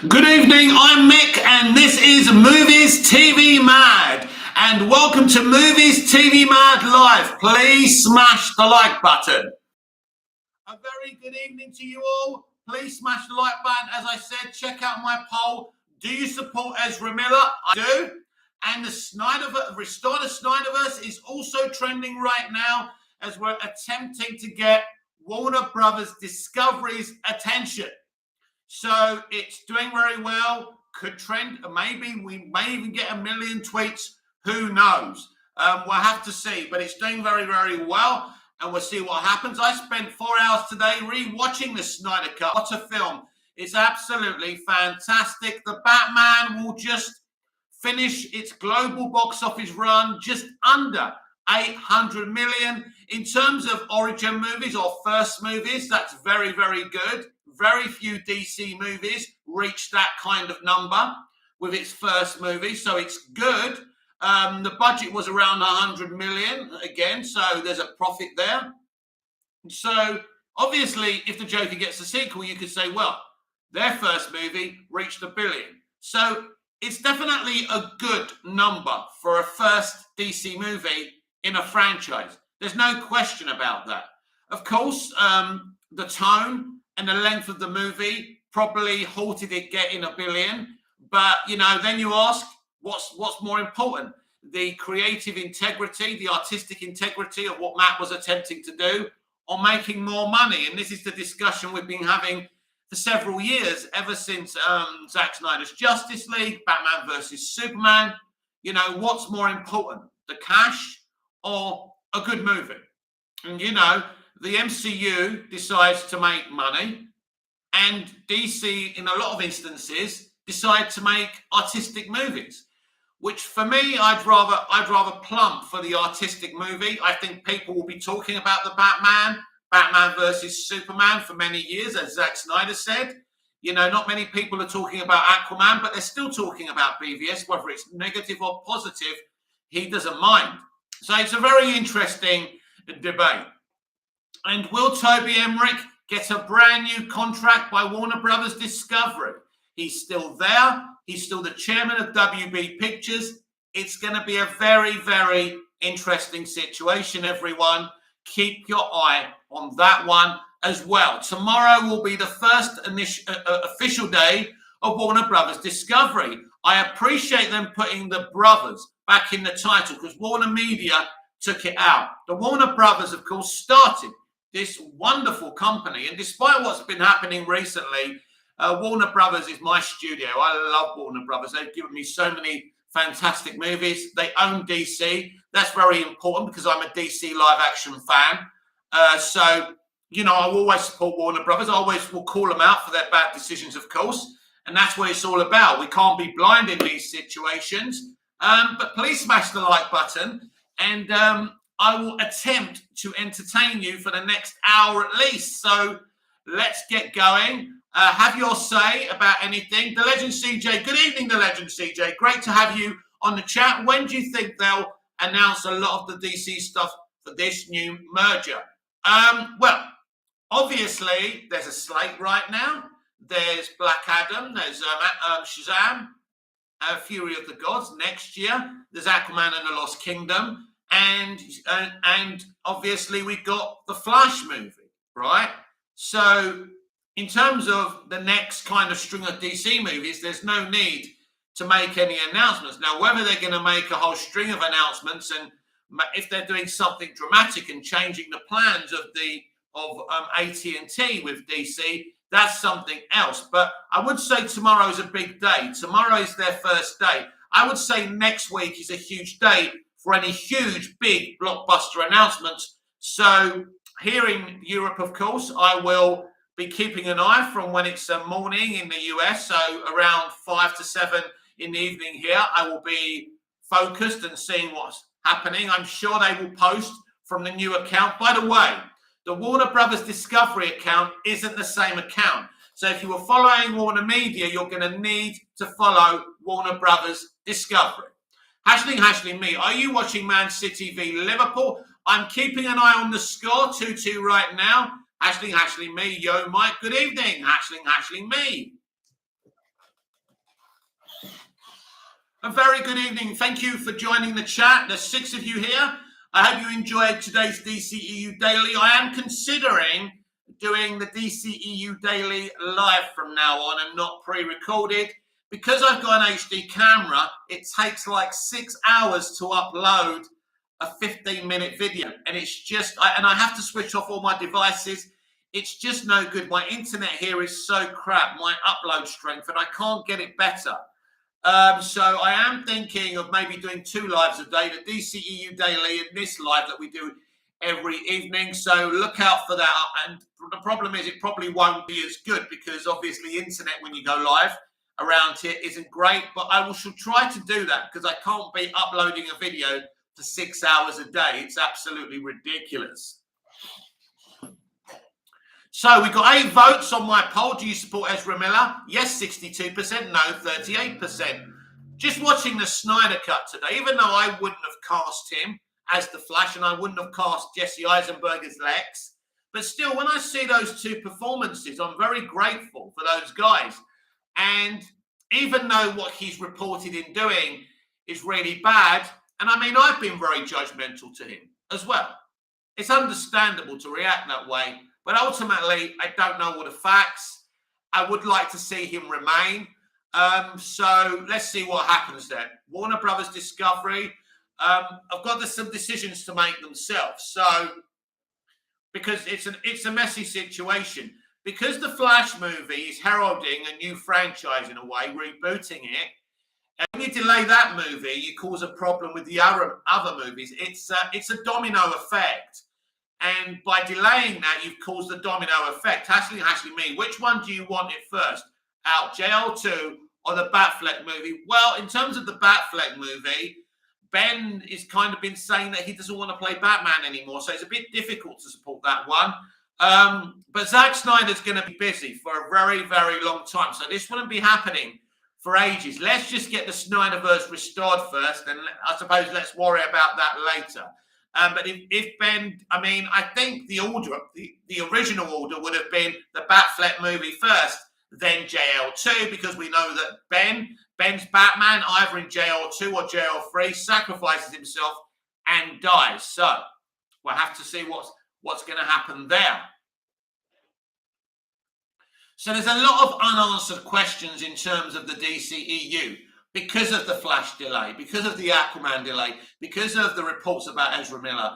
Good evening, I'm Mick and this is Movies TV Mad. And welcome to Movies TV Mad Live. Please smash the like button. A very good evening to you all. Please smash the like button. As I said, check out my poll. Do you support Ezra Miller? I do. And the Snyderverse, Restore the Snyderverse is also trending right now as we're attempting to get Warner Brothers Discovery's attention. So it's doing very well, could trend, maybe we may even get 1 million tweets, who knows? We'll have to see, but it's doing very, very well, and we'll see what happens. I spent 4 hours today re-watching the Snyder Cut. What a film. It's absolutely fantastic. The Batman will just finish its global box office run just under 800 million. In terms of origin movies or first movies, that's very, very good. Very few DC movies reach that kind of number with its first movie, so it's good. The budget was around 100 million again, so there's a profit there. So obviously, if the Joker gets a sequel, you could say, well, their first movie reached 1 billion. So it's definitely a good number for a first DC movie in a franchise. There's no question about that. Of course, the tone and the length of the movie probably halted it getting 1 billion. But, then you ask, what's more important? The creative integrity, the artistic integrity of what Matt was attempting to do, or making more money? And this is the discussion we've been having for several years, ever since Zack Snyder's Justice League, Batman versus Superman. What's more important? The cash or a good movie? And, the MCU decides to make money, and DC, in a lot of instances, decide to make artistic movies. Which, for me, I'd rather plump for the artistic movie. I think people will be talking about the Batman versus Superman for many years, as Zack Snyder said. Not many people are talking about Aquaman, but they're still talking about BVS, whether it's negative or positive. He doesn't mind. So it's a very interesting debate. And will Toby Emmerich get a brand new contract by Warner Brothers Discovery? He's still there. He's still the chairman of WB Pictures. It's going to be a very, very interesting situation, everyone. Keep your eye on that one as well. Tomorrow will be the first official day of Warner Brothers Discovery. I appreciate them putting the brothers back in the title because Warner Media took it out. The Warner Brothers, of course, started this wonderful company. And despite what's been happening recently, Warner Brothers is my studio. I love Warner Brothers. They've given me so many fantastic movies. They own DC. That's very important because I'm a DC live action fan. So, I will always support Warner Brothers. I always will call them out for their bad decisions, of course. And that's what it's all about. We can't be blind in these situations. But please smash the like button. And I will attempt to entertain you for the next hour at least. So let's get going. Have your say about anything. The Legend CJ, good evening, The Legend CJ. Great to have you on the chat. When do you think they'll announce a lot of the DC stuff for this new merger? Well, obviously, there's a slate right now. There's Black Adam. There's Shazam, Fury of the Gods next year. There's Aquaman and the Lost Kingdom. And obviously we've got the Flash movie, right? So in terms of the next kind of string of DC movies, there's no need to make any announcements. Now, whether they're going to make a whole string of announcements and if they're doing something dramatic and changing the plans of AT&T with DC, that's something else. But I would say tomorrow is a big day. Tomorrow is their first day. I would say next week is a huge day for any huge, big blockbuster announcements. So here in Europe, of course, I will be keeping an eye from when it's morning in the US, so around 5 to 7 in the evening here. I will be focused and seeing what's happening. I'm sure they will post from the new account. By the way, the Warner Brothers Discovery account isn't the same account. So if you were following Warner Media, you're going to need to follow Warner Brothers Discovery. Hashling me, are you watching Man City v Liverpool? I'm keeping an eye on the score, 2-2 right now. Hashling me, yo Mike, good evening. Hashling me. A very good evening. Thank you for joining the chat. There's 6 of you here. I hope you enjoyed today's DCEU Daily. I am considering doing the DCEU Daily live from now on and not pre-recorded. Because I've got an HD camera, it takes like 6 hours to upload a 15-minute video. And it's just, I have to switch off all my devices. It's just no good. My internet here is so crap, my upload strength, and I can't get it better. So I am thinking of maybe doing 2 lives a day, the DCEU Daily and this live that we do every evening. So look out for that. And the problem is it probably won't be as good because obviously internet when you go live around here isn't great. But I shall try to do that because I can't be uploading a video for 6 hours a day. It's absolutely ridiculous. So we got 8 votes on my poll. Do you support Ezra Miller? Yes, 62%. No, 38%. Just watching the Snyder cut today, even though I wouldn't have cast him as the Flash and I wouldn't have cast Jesse Eisenberg as Lex, but still, when I see those 2 performances, I'm very grateful for those guys. And even though what he's reported in doing is really bad, and I mean, I've been very judgmental to him as well. It's understandable to react that way. But ultimately, I don't know all the facts. I would like to see him remain. So let's see what happens there. Warner Brothers Discovery. I've got some decisions to make themselves. So because it's a messy situation. Because the Flash movie is heralding a new franchise in a way, rebooting it. And when you delay that movie, you cause a problem with the other movies. It's a domino effect. And by delaying that, you've caused the domino effect. Ashley, me, which one do you want it first? Out, JL2 or the Batfleck movie? Well, in terms of the Batfleck movie, Ben has kind of been saying that he doesn't want to play Batman anymore. So it's a bit difficult to support that one. But Zack Snyder's going to be busy for a very, very long time. So this wouldn't be happening for ages. Let's just get the Snyderverse restored first. And I suppose let's worry about that later. But if Ben, I mean, I think the original order would have been the Batfleck movie first, then JL2, because we know that Ben's Batman, either in JL2 or JL3, sacrifices himself and dies. So we'll have to see what's going to happen there. So there's a lot of unanswered questions in terms of the DCEU. Because of the Flash delay, because of the Aquaman delay, because of the reports about Ezra Miller,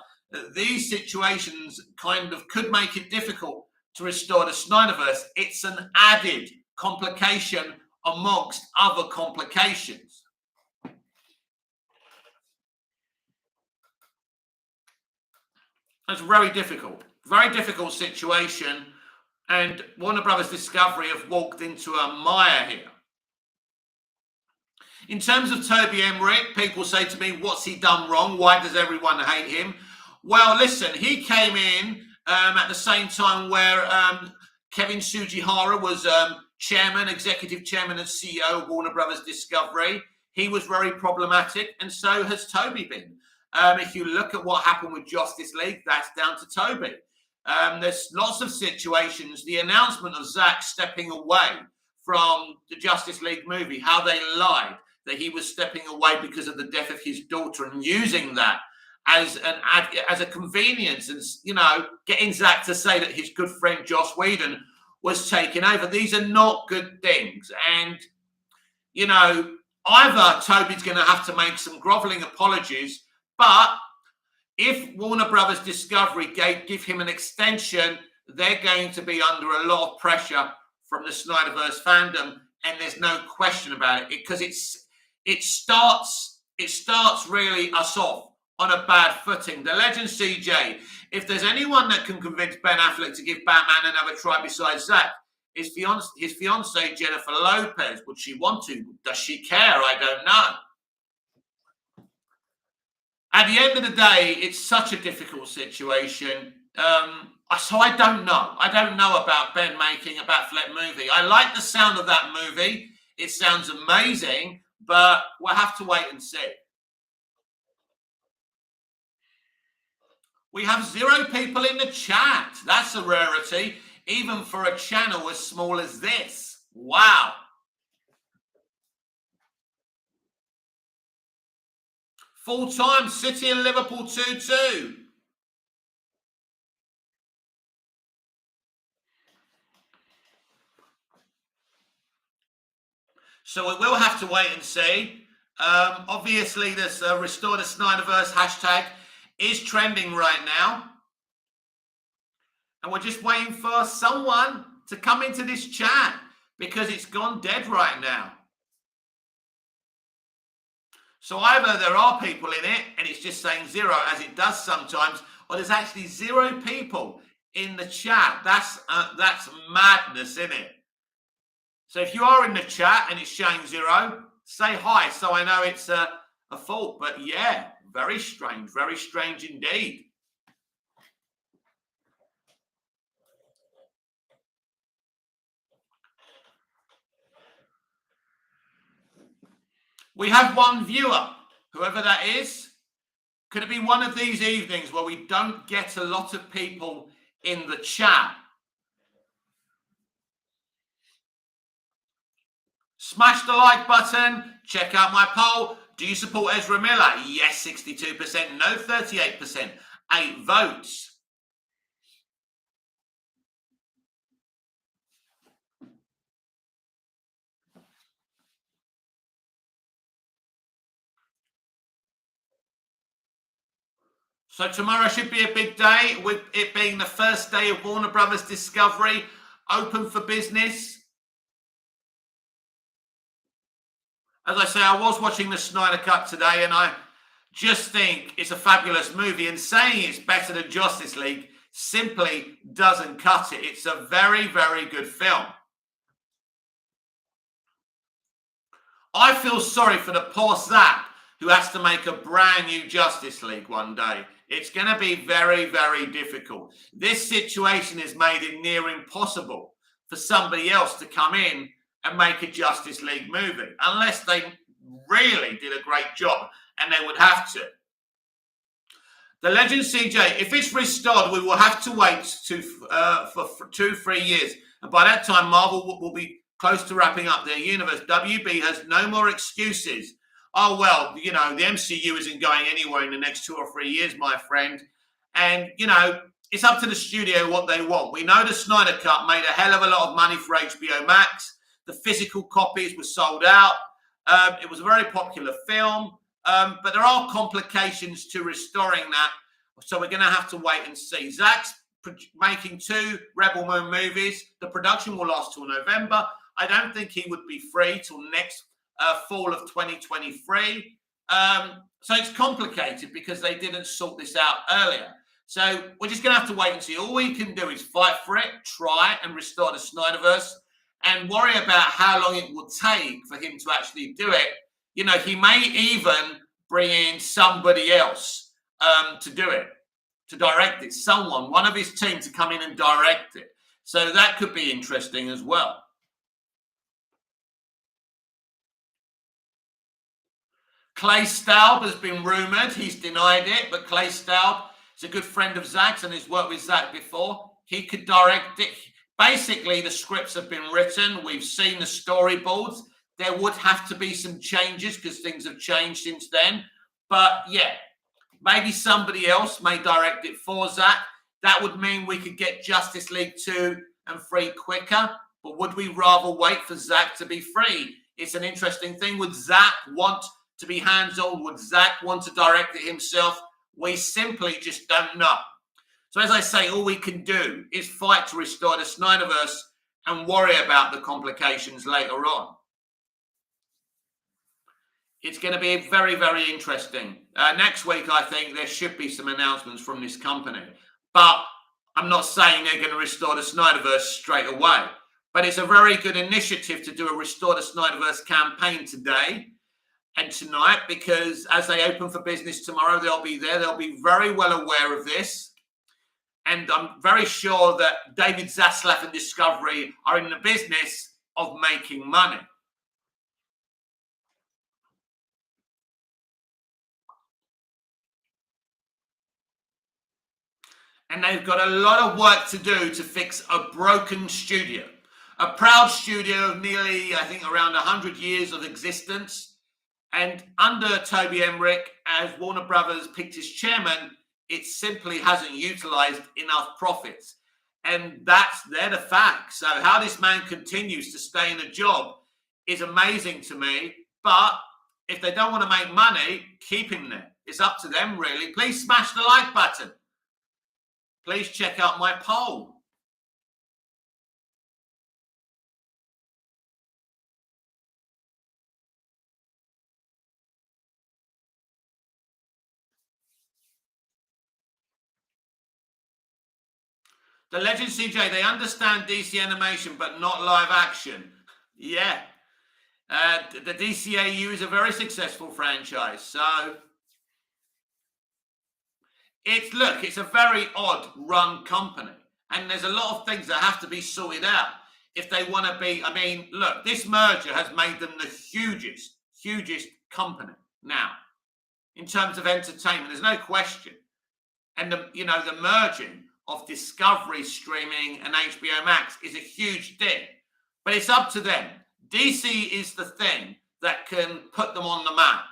these situations kind of could make it difficult to restore the Snyderverse. It's an added complication amongst other complications. It's very difficult situation. And Warner Brothers Discovery have walked into a mire here. In terms of Toby Emmerich, people say to me, what's he done wrong? Why does everyone hate him? Well, listen, he came in at the same time where Kevin Sujihara was executive chairman and CEO of Warner Brothers Discovery. He was very problematic, and so has Toby been. If you look at what happened with Justice League, that's down to Toby. There's lots of situations. The announcement of Zack stepping away from the Justice League movie, how they lied that he was stepping away because of the death of his daughter and using that as a convenience and, you know, getting Zack to say that his good friend Joss Whedon was taking over. These are not good things. And, you know, either Toby's going to have to make some groveling apologies, but if Warner Brothers Discovery give him an extension, they're going to be under a lot of pressure from the Snyderverse fandom, and there's no question about it, because it starts really us off on a bad footing. The legend CJ, if there's anyone that can convince Ben Affleck to give Batman another try besides Zack, his fiancée Jennifer Lopez. Would she want to? Does she care? I don't know. At the end of the day, it's such a difficult situation. So I don't know. I don't know about Ben making a Batfleck movie. I like the sound of that movie. It sounds amazing, but we'll have to wait and see. We have 0 people in the chat. That's a rarity, even for a channel as small as this. Wow. Full-time, City and Liverpool 2-2. So we will have to wait and see. Obviously, this Restore the Snyderverse hashtag is trending right now. And we're just waiting for someone to come into this chat because it's gone dead right now. So either there are people in it and it's just saying 0, as it does sometimes, or there's actually 0 people in the chat. That's madness, isn't it? So if you are in the chat and it's showing 0, say hi so I know it's a fault. But yeah, very strange indeed. We have one viewer, whoever that is. Could it be one of these evenings where we don't get a lot of people in the chat? Smash the like button. Check out my poll. Do you support Ezra Miller? Yes, 62%. No, 38%. 8 votes. So tomorrow should be a big day, with it being the first day of Warner Brothers Discovery, open for business. As I say, I was watching the Snyder Cut today, and I just think it's a fabulous movie, and saying it's better than Justice League simply doesn't cut it. It's a very, very good film. I feel sorry for the poor Zack, who has to make a brand new Justice League one day. It's going to be very, very difficult. This situation has made it near impossible for somebody else to come in and make a Justice League movie, unless they really did a great job, and they would have to. The Legend CJ, if it's restored, we will have to wait for 2-3 years. And by that time, Marvel will be close to wrapping up their universe. WB has no more excuses. Oh, well, you know, the MCU isn't going anywhere in the next 2 or 3 years, my friend. And, you know, it's up to the studio what they want. We know the Snyder Cut made a hell of a lot of money for HBO Max. The physical copies were sold out. It was a very popular film. But there are complications to restoring that. So we're going to have to wait and see. Zack's making 2 Rebel Moon movies. The production will last till November. I don't think he would be free till next fall of 2023. So it's complicated because they didn't sort this out earlier. So we're just going to have to wait and see. All we can do is fight for it, try and restore the Snyderverse, and worry about how long it will take for him to actually do it. You know, he may even bring in somebody else to do it, to direct it. Someone, one of his team, to come in and direct it. So that could be interesting as well. Clay Staub has been rumoured. He's denied it, but Clay Staub is a good friend of Zack's and has worked with Zack before. He could direct it. Basically, the scripts have been written. We've seen the storyboards. There would have to be some changes because things have changed since then. But yeah, maybe somebody else may direct it for Zack. That would mean we could get Justice League 2 and 3 quicker. But would we rather wait for Zack to be free? It's an interesting thing. Would Zack want to be hands-on? Would Zack want to direct it himself? We simply just don't know. So as I say, all we can do is fight to restore the Snyderverse and worry about the complications later on. It's going to be very, very interesting. Next week, I think there should be some announcements from this company. But I'm not saying they're going to restore the Snyderverse straight away. But it's a very good initiative to do a Restore the Snyderverse campaign today and tonight, because as they open for business tomorrow, they'll be there. They'll be very well aware of this. And I'm very sure that David Zaslav and Discovery are in the business of making money. And they've got a lot of work to do to fix a broken studio. A proud studio of nearly, I think, around 100 years of existence. And under Toby Emmerich, as Warner Brothers picked his chairman, it simply hasn't utilized enough profits. And they're the facts. So how this man continues to stay in a job is amazing to me. But if they don't want to make money, keep him there. It's up to them, really. Please smash the like button. Please check out my poll. The Legend CJ, they understand DC animation, but not live action. Yeah. The DCAU is a very successful franchise. So, it's a very odd run company. And there's a lot of things that have to be sorted out if they want to be. I mean, look, this merger has made them the hugest company now in terms of entertainment. There's no question. And the merging of Discovery streaming and HBO Max is a huge thing, but it's up to them. DC is the thing that can put them on the map,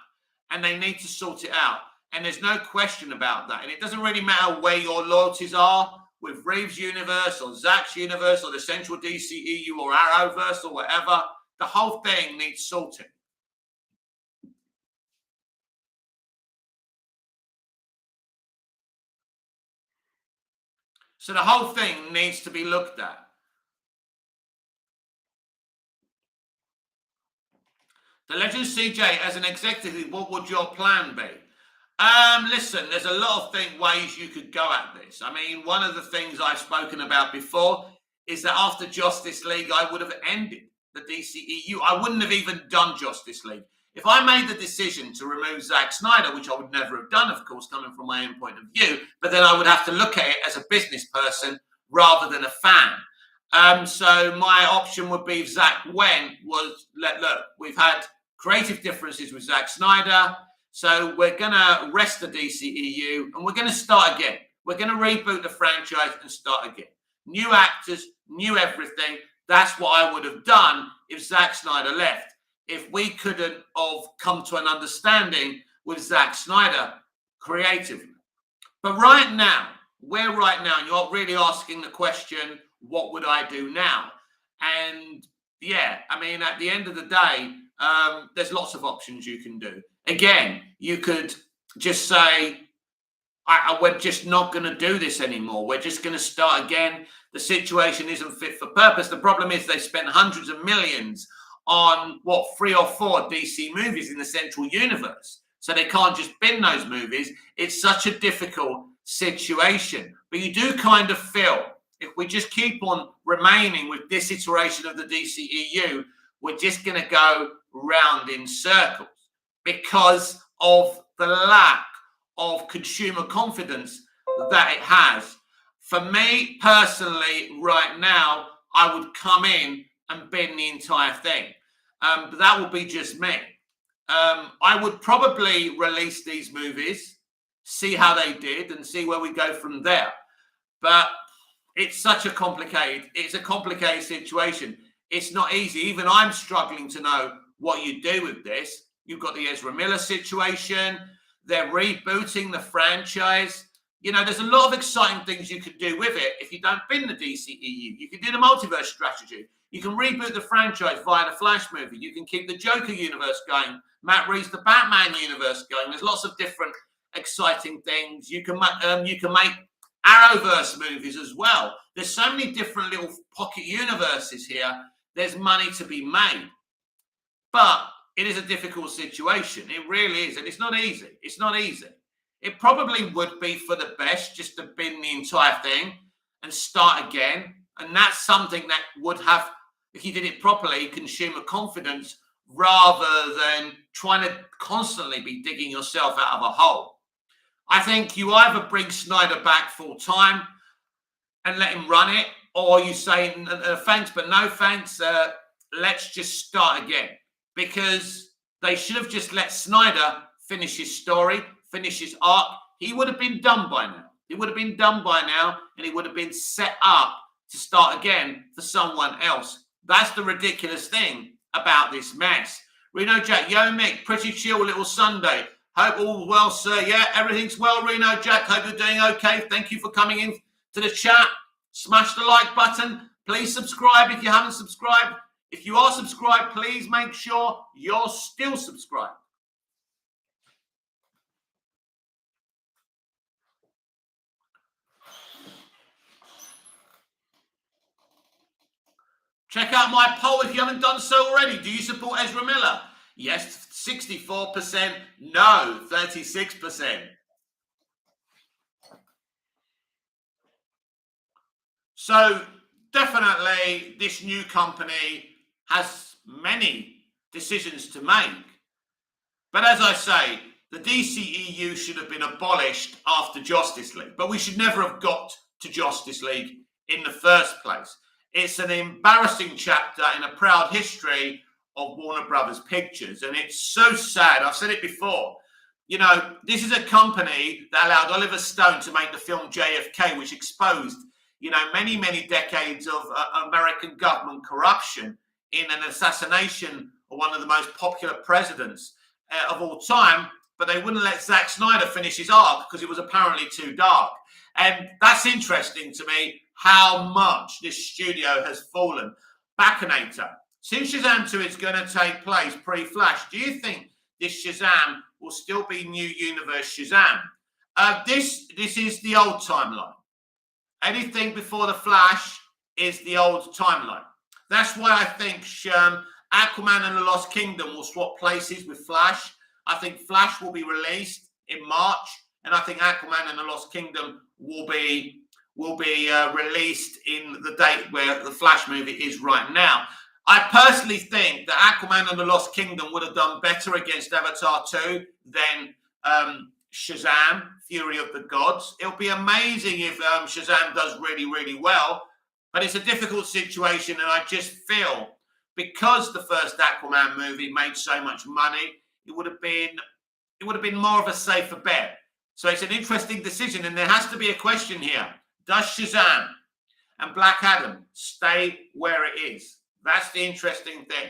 and they need to sort it out. And there's no question about that. And it doesn't really matter where your loyalties are with Reeves' universe or Zack's universe or the central DCEU or Arrowverse or whatever. The whole thing needs sorting. So the whole thing needs to be looked at. The Legend CJ, as an executive, what would your plan be? Listen, there's a lot of ways you could go at this. I mean, one of the things I've spoken about before is that after Justice League, I would have ended the DCEU. I wouldn't have even done Justice League. If I made the decision to remove Zack Snyder, which I would never have done, of course, coming from my own point of view, but then I would have to look at it as a business person rather than a fan. So my option would be if Zack went was, look, we've had creative differences with Zack Snyder, so we're going to rest the DCEU and we're going to start again. We're going to reboot the franchise and start again. New actors, new everything. That's what I would have done if Zack Snyder left. If we couldn't have come to an understanding with Zack Snyder creatively. But right now, you're really asking the question, what would I do now? And yeah, I mean, at the end of the day, there's lots of options you can do. Again, you could just say, we're just not going to do this anymore. We're just going to start again. The situation isn't fit for purpose. The problem is they spent hundreds of millions on 3 or 4 DC movies in the central universe. So they can't just bin those movies. It's such a difficult situation. But you do kind of feel if we just keep on remaining with this iteration of the DCEU, we're just going to go round in circles because of the lack of consumer confidence that it has. For me personally, right now, I would come in and bin the entire thing. But that will be just me. I would probably release these movies, see how they did, and see where we go from there. But it's a complicated situation. It's not easy. Even I'm struggling to know what you do with this. You've got the Ezra Miller situation. They're rebooting the franchise. There's a lot of exciting things you could do with it if you don't bin the DCEU. You can do the multiverse strategy. You can reboot the franchise via the Flash movie. You can keep the Joker universe going. Matt Reeves, the Batman universe going. There's lots of different exciting things. You can make Arrowverse movies as well. There's so many different little pocket universes here. There's money to be made. But it is a difficult situation. It really is. And it's not easy. It's not easy. It probably would be for the best just to bin the entire thing and start again. And that's something that would have, if you did it properly, consumer confidence rather than trying to constantly be digging yourself out of a hole. I think you either bring Snyder back full time and let him run it, or you say, thanks, but no thanks. Let's just start again. Because they should have just let Snyder finish his story, finish his arc. He would have been done by now. He would have been done by now, and he would have been set up to start again for someone else. That's the ridiculous thing about this mess. Reno Jack, yo Mick, pretty chill little Sunday. Hope all well, sir. Yeah, everything's well, Reno Jack. Hope you're doing okay. Thank you for coming in to the chat. Smash the like button. Please subscribe if you haven't subscribed. If you are subscribed, please make sure you're still subscribed. Check out my poll if you haven't done so already. Do you support Ezra Miller? Yes, 64%. No, 36%. So definitely this new company has many decisions to make. But as I say, the DCEU should have been abolished after Justice League. But we should never have got to Justice League in the first place. It's an embarrassing chapter in a proud history of Warner Brothers Pictures. And it's so sad. I've said it before. You know, this is a company that allowed Oliver Stone to make the film JFK, which exposed, you know, many, many decades of American government corruption in an assassination of one of the most popular presidents of all time. But they wouldn't let Zack Snyder finish his arc because it was apparently too dark. And that's interesting to me, how much this studio has fallen. Baconator, since Shazam 2 is going to take place pre-Flash, do you think this Shazam will still be New Universe Shazam? This is the old timeline. Anything before the Flash is the old timeline. That's why I think Aquaman and the Lost Kingdom will swap places with Flash. I think Flash will be released in March, and I think Aquaman and the Lost Kingdom will be released in the date where the Flash movie is right now. I personally think that Aquaman and the Lost Kingdom would have done better against Avatar 2 than Shazam, Fury of the Gods. It'll be amazing if Shazam does really, really well, but it's a difficult situation, and I just feel because the first Aquaman movie made so much money, it would have been more of a safer bet. So it's an interesting decision, and there has to be a question here. Does Shazam and Black Adam stay where it is? That's the interesting thing.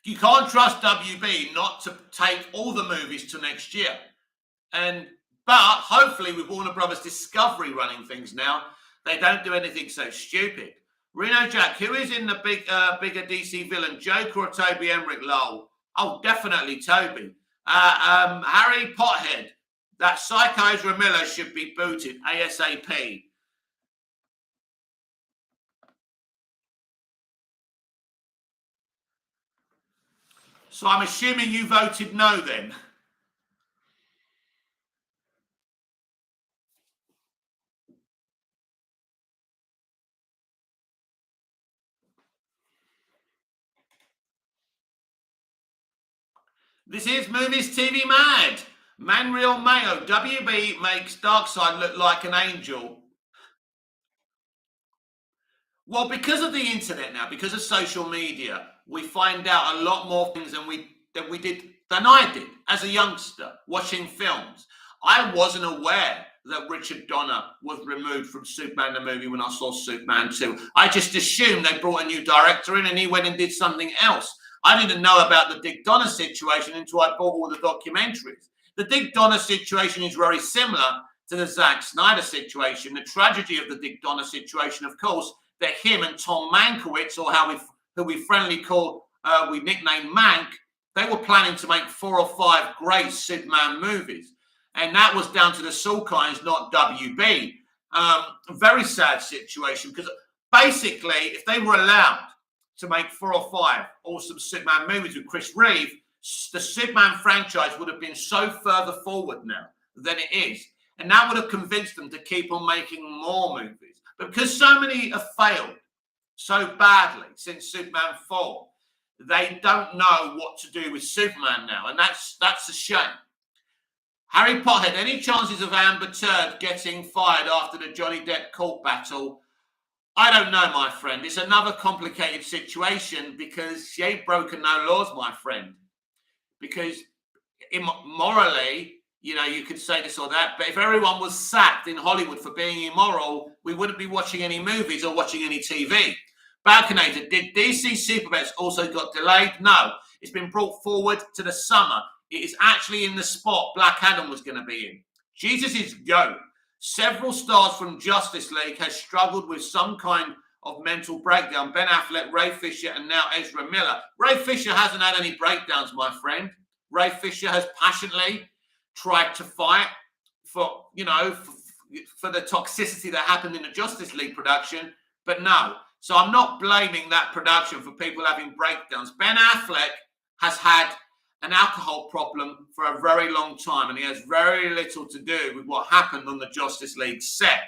You can't trust WB not to take all the movies to next year. But hopefully with Warner Brothers Discovery running things now, they don't do anything so stupid. Reno Jack, who is in the bigger DC villain, Joker or Toby Emmerich? Lol. Oh, definitely Toby. Harry Pothead, that Psycho Ezra Miller should be booted ASAP. So I'm assuming you voted no then. This is Movies TV Mad. Manreal Mayo. WB makes Darkseid look like an angel. Well, because of the internet now, because of social media, we find out a lot more things than I did as a youngster watching films. I wasn't aware that Richard Donner was removed from Superman the movie when I saw Superman 2. I just assumed they brought a new director in and he went and did something else. I didn't know about the Dick Donner situation until I bought all the documentaries. The Dick Donner situation is very similar to the Zack Snyder situation. The tragedy of the Dick Donner situation, of course, that him and Tom Mankiewicz, or who we friendly call, we nicknamed Mank, they were planning to make 4 or 5 great Superman movies. And that was down to the Salkinds, not WB. Very sad situation, because basically, if they were allowed to make 4 or 5 awesome Superman movies with Chris Reeve, the Superman franchise would have been so further forward now than it is. And that would have convinced them to keep on making more movies. But because so many have failed so badly since Superman 4, they don't know what to do with Superman now. And that's a shame. Harry Pothead, any chances of Amber Turd getting fired after the Johnny Depp court battle? I don't know, my friend. It's another complicated situation because she ain't broken no laws, my friend. Because morally, you know, you could say this or that, but if everyone was sacked in Hollywood for being immoral, we wouldn't be watching any movies or watching any TV. Balconator, did DC Superbets also got delayed? No, it's been brought forward to the summer. It is actually in the spot Black Adam was going to be in. Jesus is GOAT. Several stars from Justice League has struggled with some kind of mental breakdown. Ben Affleck, Ray Fisher, and now Ezra Miller. Ray Fisher hasn't had any breakdowns, my friend. Ray Fisher has passionately tried to fight for, for the toxicity that happened in the Justice League production, but no. So I'm not blaming that production for people having breakdowns. Ben Affleck has had an alcohol problem for a very long time, and he has very little to do with what happened on the Justice League set.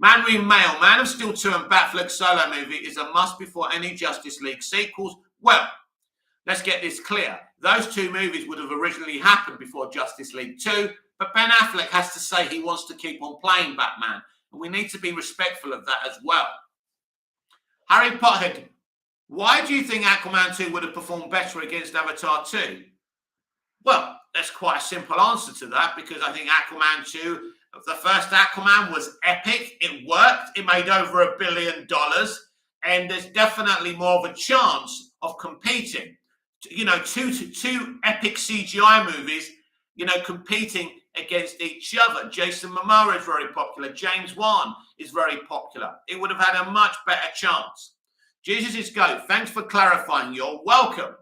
Manry Mail, Man of Steel 2 and Batfleck solo movie is a must before any Justice League sequels. Well, let's get this clear. Those two movies would have originally happened before Justice League 2, but Ben Affleck has to say he wants to keep on playing Batman, and we need to be respectful of that as well. Harry Pothead, why do you think Aquaman 2 would have performed better against Avatar 2? Well, that's quite a simple answer to that, because I think Aquaman 2, the first Aquaman, was epic. It worked. It made over $1 billion, and there's definitely more of a chance of competing. Two epic CGI movies, competing against each other. Jason Momoa is very popular. James Wan is very popular. It would have had a much better chance. Jesus is GOAT. Thanks for clarifying. You're welcome.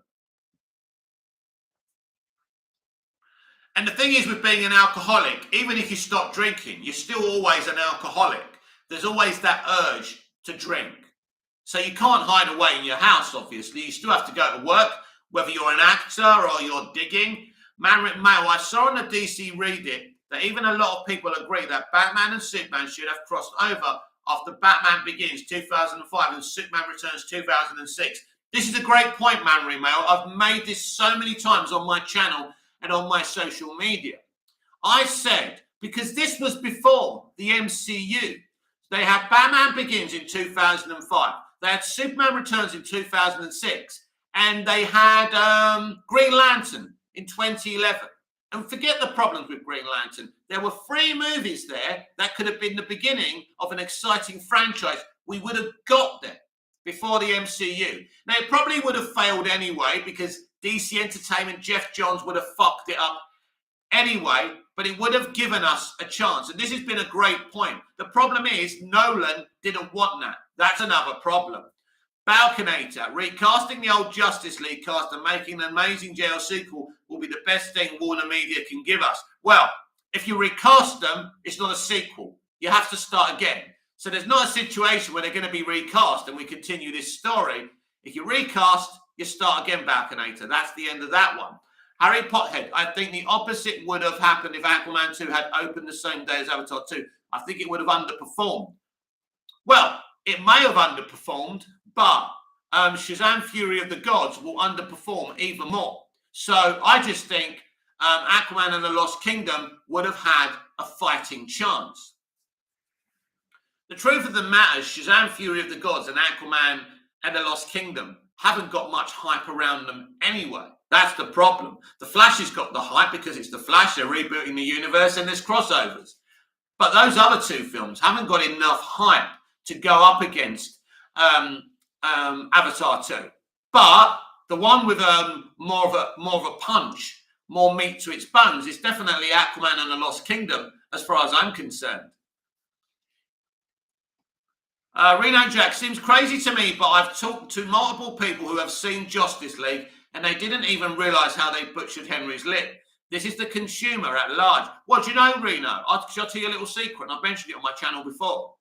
And the thing is with being an alcoholic, even if you stop drinking, you're still always an alcoholic. There's always that urge to drink. So you can't hide away in your house, obviously. You still have to go to work, whether you're an actor or you're digging. Manrit Mail, I saw on the DC Reddit that even a lot of people agree that Batman and Superman should have crossed over after Batman Begins 2005 and Superman Returns 2006. This is a great point, Manry Mail. I've made this so many times on my channel and on my social media. I said, because this was before the MCU, they had Batman Begins in 2005, they had Superman Returns in 2006, and they had Green Lantern in 2011. And forget the problems with Green Lantern. There were 3 movies there that could have been the beginning of an exciting franchise. We would have got there before the MCU. Now, it probably would have failed anyway, because DC Entertainment, Jeff Johns would have fucked it up anyway, but it would have given us a chance. And this has been a great point. The problem is Nolan didn't want that. That's another problem. Balconator, recasting the old Justice League cast and making an amazing jail sequel will be the best thing Warner Media can give us. Well, if you recast them, it's not a sequel. You have to start again. So there's not a situation where they're going to be recast and we continue this story. If you recast, you start again, Balconator. That's the end of that one. Harry Pothead, I think the opposite would have happened if Aquaman 2 had opened the same day as Avatar 2. I think it would have underperformed. Well, it may have underperformed, but Shazam! Fury of the Gods will underperform even more. So I just think Aquaman and the Lost Kingdom would have had a fighting chance. The truth of the matter is Shazam! Fury of the Gods and Aquaman and the Lost Kingdom haven't got much hype around them anyway. That's the problem. The Flash has got the hype because it's the Flash, they're rebooting the universe and there's crossovers. But those other 2 films haven't got enough hype to go up against Avatar 2. But the one with more of a punch, more meat to its bones, is definitely Aquaman and the Lost Kingdom, as far as I'm concerned. Reno Jack, seems crazy to me, but I've talked to multiple people who have seen Justice League and they didn't even realise how they butchered Henry's lip. This is the consumer at large. Well, do you know, Reno? I'll tell you a little secret, and I've mentioned it on my channel before.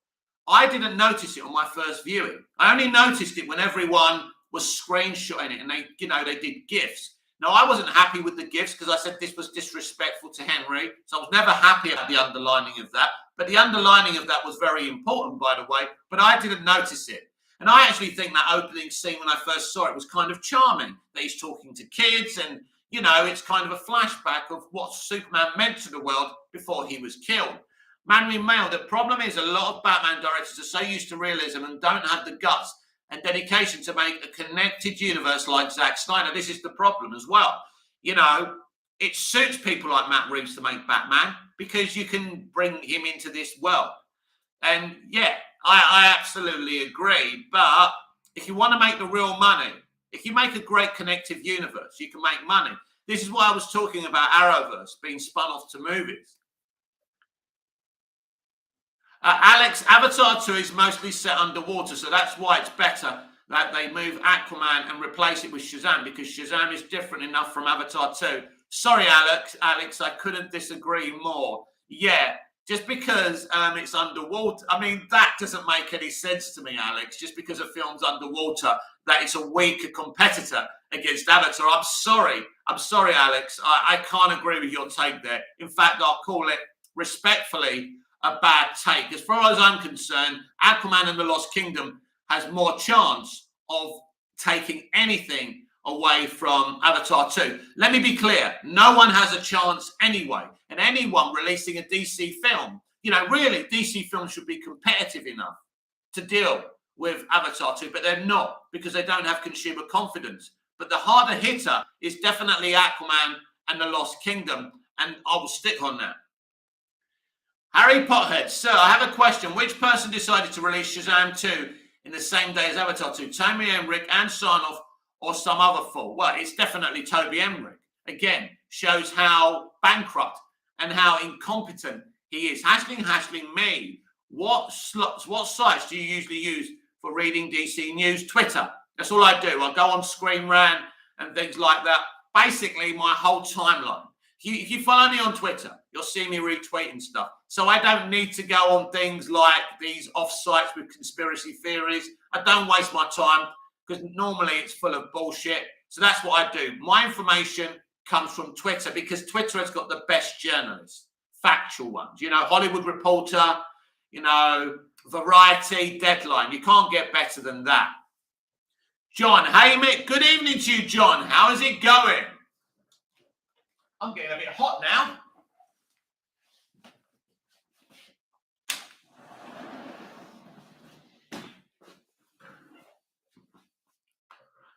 I didn't notice it on my first viewing. I only noticed it when everyone was screenshotting it and they did GIFs. Now, I wasn't happy with the GIFs because I said this was disrespectful to Henry. So I was never happy at the underlining of that. But the underlining of that was very important, by the way. But I didn't notice it. And I actually think that opening scene when I first saw it was kind of charming. That he's talking to kids and, it's kind of a flashback of what Superman meant to the world before he was killed. Manly Mail, the problem is a lot of Batman directors are so used to realism and don't have the guts and dedication to make a connected universe like Zack Snyder. This is the problem as well. It suits people like Matt Reeves to make Batman because you can bring him into this world. And yeah, I absolutely agree. But If you want to make the real money, if you make a great connective universe, you can make money. This is why I was talking about Arrowverse being spun off to movies. Alex, Avatar 2 is mostly set underwater, so that's why it's better that they move Aquaman and replace it with Shazam, because Shazam is different enough from Avatar 2. Sorry, Alex, I couldn't disagree more. Yeah, just because it's underwater, I mean, that doesn't make any sense to me, Alex. Just because a film's underwater, that it's a weaker competitor against Avatar. I'm sorry, Alex. I can't agree with your take there. In fact, I'll call it respectfully a bad take. As far as I'm concerned, Aquaman and the Lost Kingdom has more chance of taking anything away from Avatar 2. Let me be clear, no one has a chance anyway. And anyone releasing a DC film, really, DC films should be competitive enough to deal with Avatar 2, but they're not, because they don't have consumer confidence. But the harder hitter is definitely Aquaman and the Lost Kingdom, and I will stick on that. Harry Pothead, sir, I have a question. Which person decided to release Shazam 2 in the same day as Avatar 2? Toby Emmerich and Sarnoff, or some other fool? Well, it's definitely Toby Emmerich. Again, shows how bankrupt and how incompetent he is. Hashling me. What sites do you usually use for reading DC news? Twitter. That's all I do. I go on Screen Rant and things like that. Basically, my whole timeline. If you follow me on Twitter, you'll see me retweeting stuff. So I don't need to go on things like these off-sites with conspiracy theories. I don't waste my time because normally it's full of bullshit. So that's what I do. My information comes from Twitter because Twitter has got the best journalists, factual ones. Hollywood Reporter, Variety, Deadline. You can't get better than that. John, hey, Mick. Good evening to you, John. How is it going? I'm getting a bit hot now.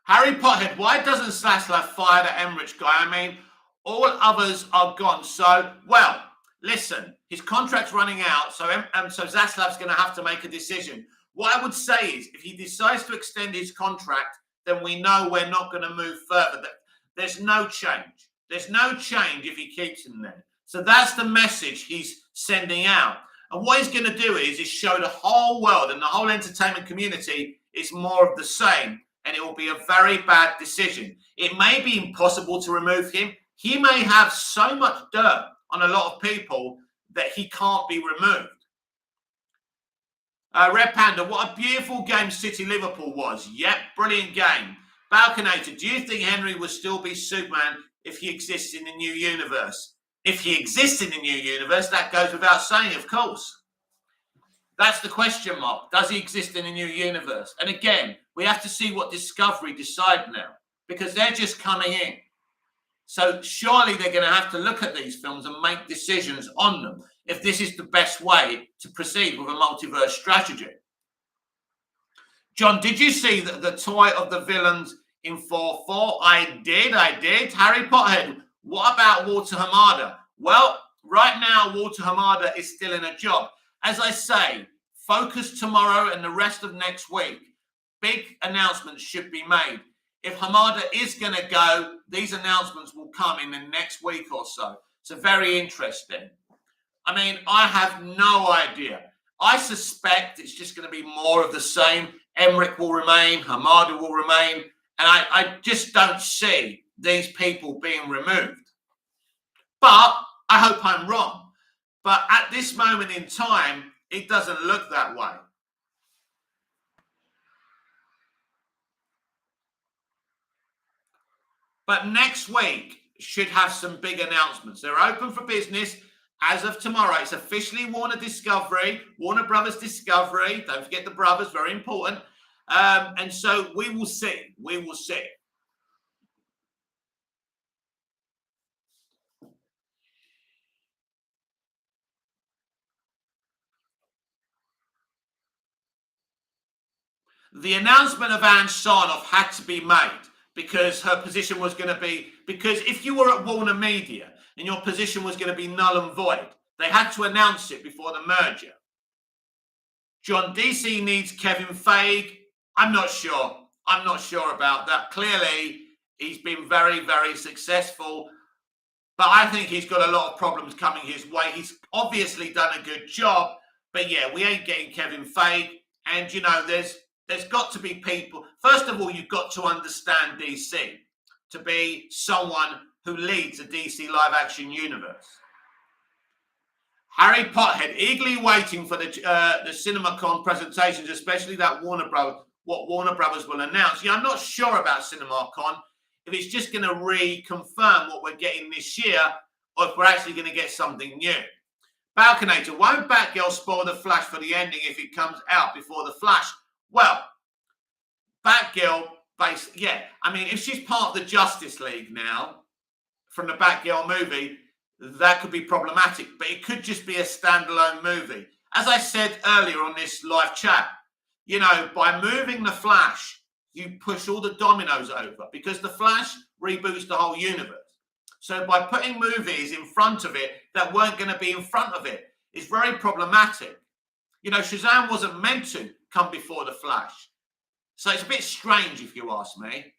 Harry Pothead, why doesn't Zaslav fire the Emmerich guy? I mean, all others are gone. So, well, listen, his contract's running out, so Zaslav's going to have to make a decision. What I would say is, if he decides to extend his contract, then we know we're not going to move further. There's no change. There's no change if he keeps him there. So that's the message he's sending out. And what he's going to do is show the whole world and the whole entertainment community it's more of the same. And it will be a very bad decision. It may be impossible to remove him. He may have so much dirt on a lot of people that he can't be removed. Red Panda, what a beautiful game City Liverpool was. Yep, brilliant game. Balconator, do you think Henry will still be Superman if he exists in the new universe? If he exists in the new universe, that goes without saying, of course. That's the question mark. Does he exist in a new universe? And again, we have to see what Discovery decide now, because they're just coming in. So surely they're going to have to look at these films and make decisions on them if this is the best way to proceed with a multiverse strategy. John, did you see the toy of the villains in 4-4? I did. Harry Pothead, what about Walter Hamada? Well, right now, Walter Hamada is still in a job. As I say, focus tomorrow and the rest of next week. Big announcements should be made. If Hamada is going to go, these announcements will come in the next week or so. So very interesting. I mean, I have no idea. I suspect it's just going to be more of the same. Emmerich will remain, Hamada will remain, and I just don't see these people being removed. But I hope I'm wrong. But at this moment in time, it doesn't look that way. But next week should have some big announcements. They're open for business as of tomorrow. It's officially Warner Brothers Discovery. Don't forget the brothers, very important. And so we will see. The announcement of Anne Sarnoff had to be made because her position was going to be, because if you were at Warner Media and your position was going to be null and void, they had to announce it before the merger. John, DC needs Kevin Feige I'm not sure. I'm not sure about that. Clearly, he's been very, very successful, but I think he's got a lot of problems coming his way. He's obviously done a good job, but yeah, we ain't getting Kevin Feige. And you know, there's got to be people. First of all, you've got to understand DC to be someone who leads a DC live action universe. Harry Pothead eagerly waiting for the CinemaCon presentations, especially that what Warner Brothers will announce. Yeah, I'm not sure about CinemaCon, if it's just going to reconfirm what we're getting this year, or if we're actually going to get something new. Balconator, won't Batgirl spoil the Flash for the ending if it comes out before the Flash? Well, Batgirl, yeah. I mean, if she's part of the Justice League now, from the Batgirl movie, that could be problematic, but it could just be a standalone movie. As I said earlier on this live chat, you know, by moving the Flash, you push all the dominoes over because the Flash reboots the whole universe. So by putting movies in front of it that weren't going to be in front of it, it's very problematic. You know, Shazam wasn't meant to come before the Flash. So it's a bit strange if you ask me.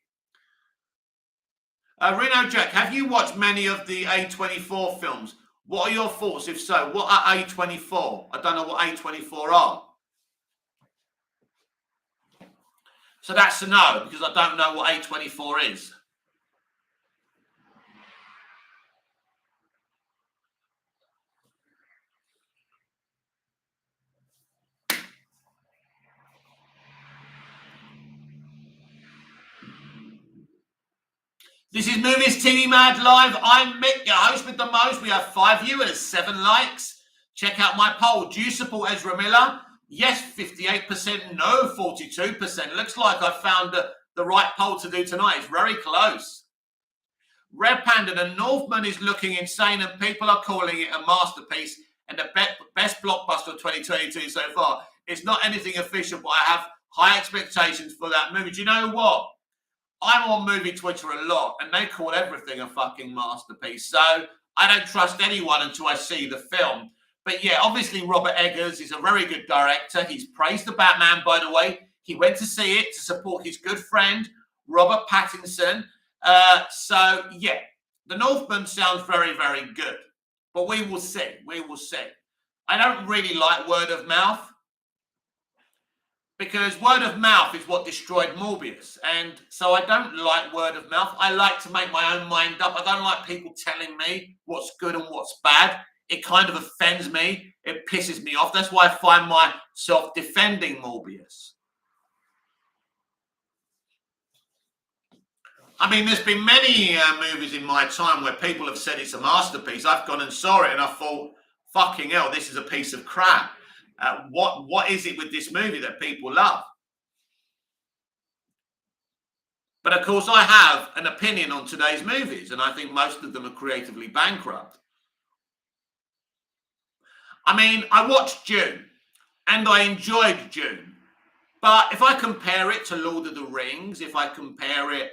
Reno Jack, have you watched many of the A24 films? What are your thoughts? If so, what are A24? I don't know what A24 are. So that's a no, because I don't know what A24 is. This is Movies TV Mad Live. I'm Mick, your host with the most. We have 5 viewers, 7 likes. Check out my poll. Do you support Ezra Miller? Yes, 58%. No, 42%. Looks like I found the right poll to do tonight. It's very close. Red Panda, The Northman is looking insane and people are calling it a masterpiece and the best blockbuster of 2022 so far. It's not anything official, but I have high expectations for that movie. Do you know what? I'm on movie Twitter a lot, and they call everything a fucking masterpiece. So I don't trust anyone until I see the film. But yeah, obviously Robert Eggers is a very good director. He's praised the Batman, by the way. He went to see it to support his good friend, Robert Pattinson. So yeah, The Northman sounds very, very good. But we will see. We will see. I don't really like word of mouth, because word of mouth is what destroyed Morbius. And so I don't like word of mouth. I like to make my own mind up. I don't like people telling me what's good and what's bad. It kind of offends me. It pisses me off. That's why I find myself defending Morbius. I mean, there's been many movies in my time where people have said it's a masterpiece. I've gone and saw it and I thought, fucking hell, this is a piece of crap. What is it with this movie that people love? But of course, I have an opinion on today's movies, and I think most of them are creatively bankrupt. I mean, I watched Dune, and I enjoyed Dune. But if I compare it to Lord of the Rings, if I compare it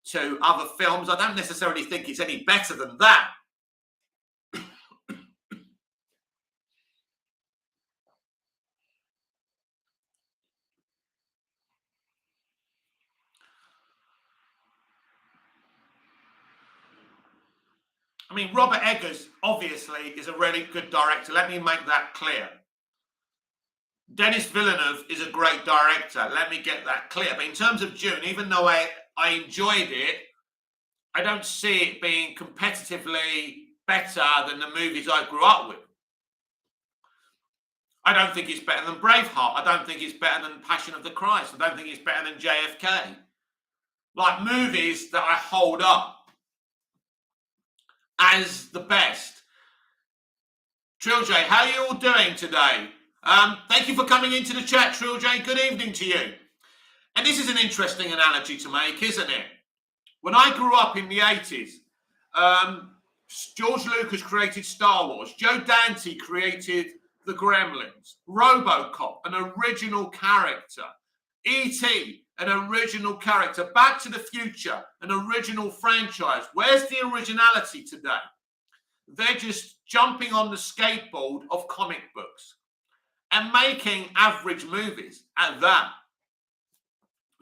to other films, I don't necessarily think it's any better than that. I mean, Robert Eggers, obviously, is a really good director. Let me make that clear. Denis Villeneuve is a great director. Let me get that clear. But in terms of Dune, even though I enjoyed it, I don't see it being competitively better than the movies I grew up with. I don't think it's better than Braveheart. I don't think it's better than Passion of the Christ. I don't think it's better than JFK. Like movies that I hold up as the best. Trill J, how are you all doing today? Thank you for coming into the chat, Trill J. Good evening to you. And this is an interesting analogy to make, isn't it? When I grew up in the 80s, George Lucas created Star Wars. Joe Dante created The Gremlins. RoboCop, an original character. E.T., an original character. Back to the Future, an original franchise. Where's the originality today? They're just jumping on the skateboard of comic books and making average movies at that.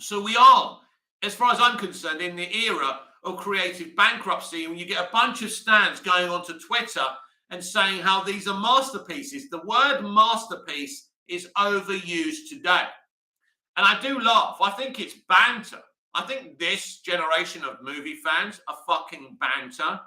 So we are, as far as I'm concerned, in the era of creative bankruptcy, and you get a bunch of stands going onto Twitter and saying how these are masterpieces. The word masterpiece is overused today. And I do laugh. I think it's banter. I think this generation of movie fans are fucking banter.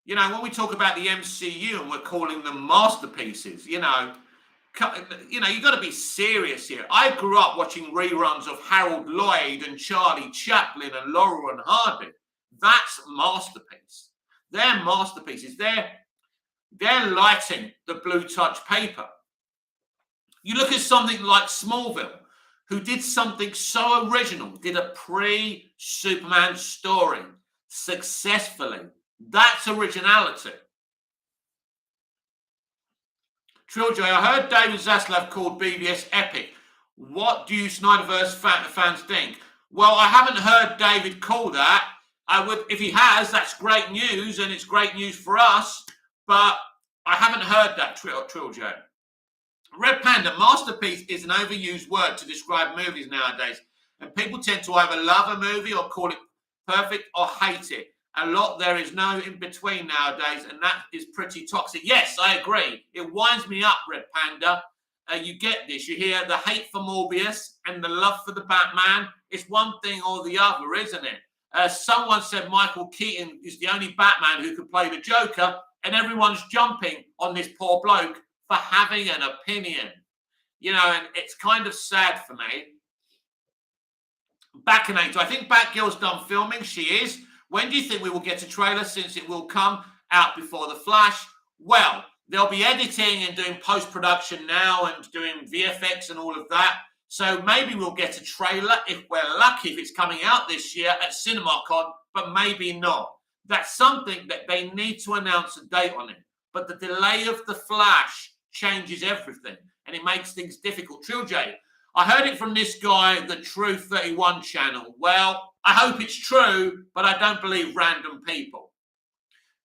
You know, when we talk about the MCU and we're calling them masterpieces, you you got to be serious here. I grew up watching reruns of Harold Lloyd and Charlie Chaplin and Laurel and Hardy. That's masterpiece. They're masterpieces. They're lighting the blue touch paper. You look at something like Smallville, who did something so original, did a pre-Superman story successfully. That's originality. Trilogy, I heard David Zaslav called BVS epic. What do you Snyderverse fans think? Well, I haven't heard David call that. I would, if he has, that's great news, and it's great news for us, but I haven't heard that, Trilogy. Red Panda, masterpiece is an overused word to describe movies nowadays, and people tend to either love a movie or call it perfect or hate it. A lot, there is no in between nowadays, and that is pretty toxic. Yes, I agree. It winds me up, Red Panda. You get this. You hear the hate for Morbius and the love for the Batman. It's one thing or the other, isn't it? Someone said Michael Keaton is the only Batman who could play the Joker, and everyone's jumping on this poor bloke for having an opinion. And it's kind of sad for me. Bacchanate, I think Batgirl's done filming. She is. When do you think we will get a trailer, since it will come out before The Flash? Well, they'll be editing and doing post-production now and doing VFX and all of that. So maybe we'll get a trailer if we're lucky, if it's coming out this year at CinemaCon, but maybe not. That's something that they need to announce a date on it. But the delay of The Flash changes everything, and it makes things difficult. Trill J, I heard it from this guy, the True 31 channel. Well, I hope it's true, but I don't believe random people.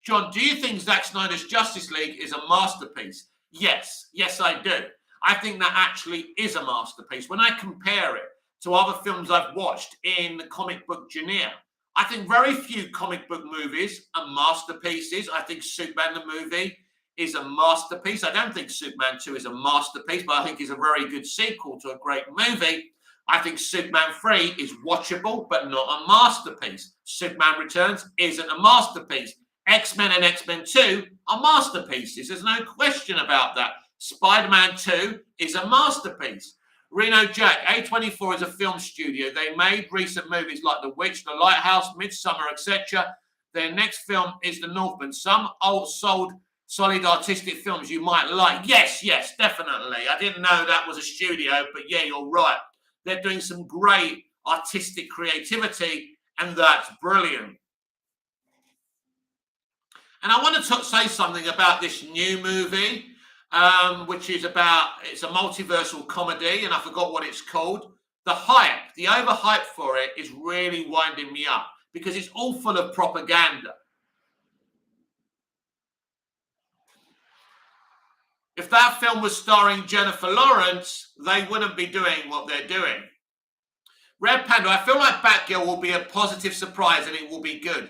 John, do you think Zack Snyder's Justice League is a masterpiece? Yes, I do. I think that actually is a masterpiece. When I compare it to other films I've watched in the comic book genre, I think very few comic book movies are masterpieces. I think Superman the movie is a masterpiece. I don't think Superman 2 is a masterpiece, but I think it's a very good sequel to a great movie. I think Superman 3 is watchable, but not a masterpiece. Superman Returns isn't a masterpiece. X-Men and X-Men 2 are masterpieces. There's no question about that. Spider-Man 2 is a masterpiece. Reno Jack, A24 is a film studio. They made recent movies like The Witch, The Lighthouse, Midsummer, etc. Their next film is The Northman. Some solid artistic films you might like. Yes, definitely. I didn't know that was a studio, but yeah, you're right. They're doing some great artistic creativity, and that's brilliant. And I want to say something about this new movie, which is it's a multiversal comedy, and I forgot what it's called. The overhype for it is really winding me up because it's all full of propaganda. If that film was starring Jennifer Lawrence, they wouldn't be doing what they're doing. Red Panda, I feel like Batgirl will be a positive surprise and it will be good.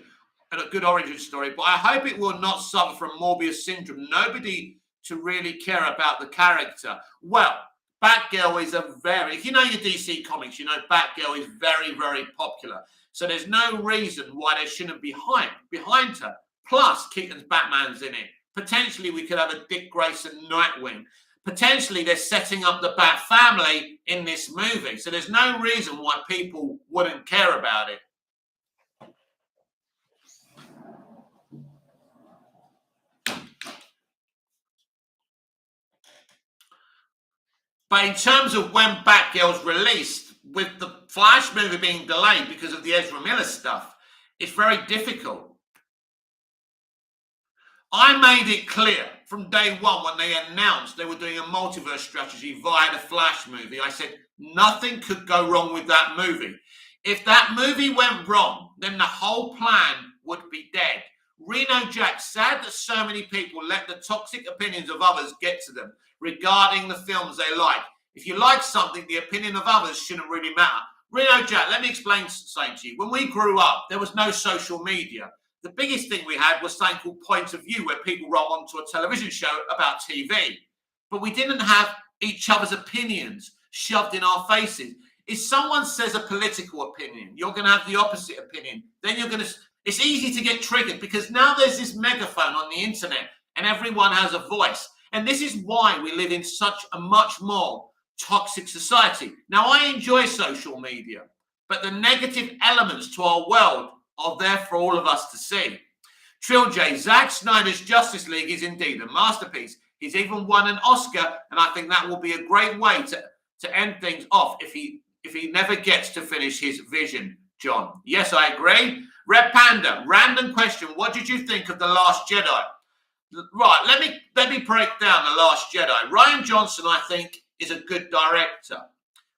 And a good origin story. But I hope it will not suffer from Morbius syndrome. Nobody to really care about the character. Well, Batgirl is if you know your DC comics, you know Batgirl is very, very popular. So there's no reason why there shouldn't be hype behind her. Plus, Keaton's Batman's in it. Potentially, we could have a Dick Grayson Nightwing. Potentially, they're setting up the Bat family in this movie. So there's no reason why people wouldn't care about it. But in terms of when Batgirl's released, with the Flash movie being delayed because of the Ezra Miller stuff, it's very difficult. I made it clear from day one when they announced they were doing a multiverse strategy via the Flash movie. I said nothing could go wrong with that movie. If that movie went wrong, then the whole plan would be dead. Reno Jack, sad that so many people let the toxic opinions of others get to them regarding the films they like. If you like something, the opinion of others shouldn't really matter. Reno Jack, let me explain something to you. When we grew up, there was no social media. The biggest thing we had was something called Point of View, where people wrote onto a television show about TV. But we didn't have each other's opinions shoved in our faces. If someone says a political opinion, you're going to have the opposite opinion. Then you're going to... It's easy to get triggered because now there's this megaphone on the internet and everyone has a voice. And this is why we live in such a much more toxic society. Now, I enjoy social media, but the negative elements to our world are there for all of us to see. Trill J, Zack Snyder's Justice League is indeed a masterpiece. He's even won an Oscar, and I think that will be a great way to end things off if he never gets to finish his vision, John. Yes, I agree. Red Panda, random question. What did you think of The Last Jedi? Right, let me break down The Last Jedi. Rian Johnson, I think, is a good director.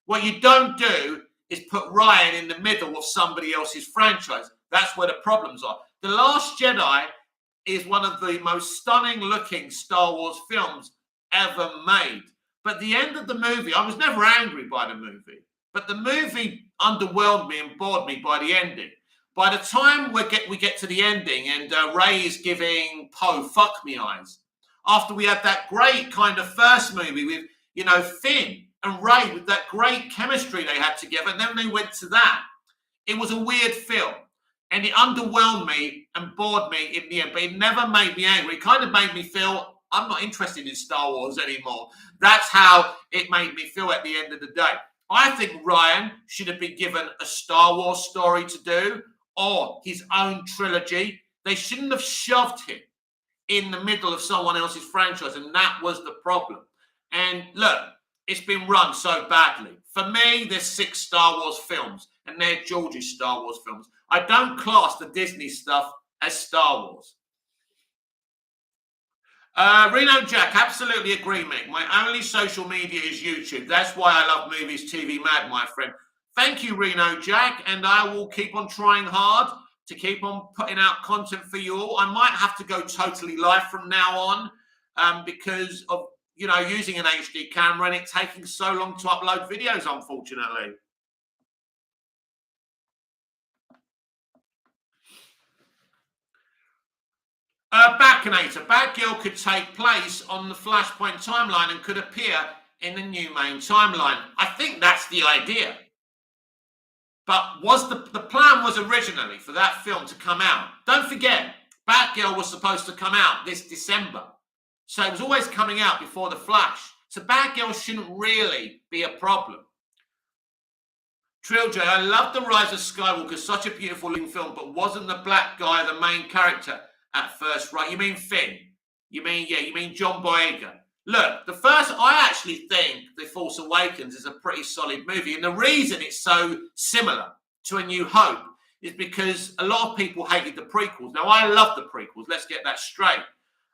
What you don't do is put Ryan in the middle of somebody else's franchise. That's where the problems are. The Last Jedi is one of the most stunning looking Star Wars films ever made. But the end of the movie, I was never angry by the movie, but the movie underwhelmed me and bored me by the ending. By the time we get to the ending and Rey is giving Poe fuck me eyes, after we had that great kind of first movie with, you know, Finn and Rey with that great chemistry they had together, and then they went to that. It was a weird film, and it underwhelmed me and bored me in the end, but it never made me angry. It kind of made me feel I'm not interested in Star Wars anymore. That's how it made me feel at the end of the day. I think Ryan should have been given a Star Wars story to do or his own trilogy. They shouldn't have shoved him in the middle of someone else's franchise, and that was the problem. And look, it's been run so badly. For me, there's 6 Star Wars films, and they're George's Star Wars films. I don't class the Disney stuff as Star Wars. Reno Jack, absolutely agree, Mick. My only social media is YouTube. That's why I love Movies TV Mad, my friend. Thank you, Reno Jack, and I will keep on trying hard to keep on putting out content for you all. I might have to go totally live from now on because of, you know, using an HD camera and it taking so long to upload videos, unfortunately. Backinator, Batgirl could take place on the Flashpoint timeline and could appear in the new main timeline. I think that's the idea. But was the plan was originally for that film to come out. Don't forget, Batgirl was supposed to come out this December. So it was always coming out before The Flash. So Batgirl shouldn't really be a problem. Trill J, I love The Rise of Skywalker, such a beautiful looking film, but wasn't the black guy the main character at first, right? You mean Finn? You mean John Boyega? Look, I actually think The Force Awakens is a pretty solid movie. And the reason it's so similar to A New Hope is because a lot of people hated the prequels. Now, I love the prequels. Let's get that straight.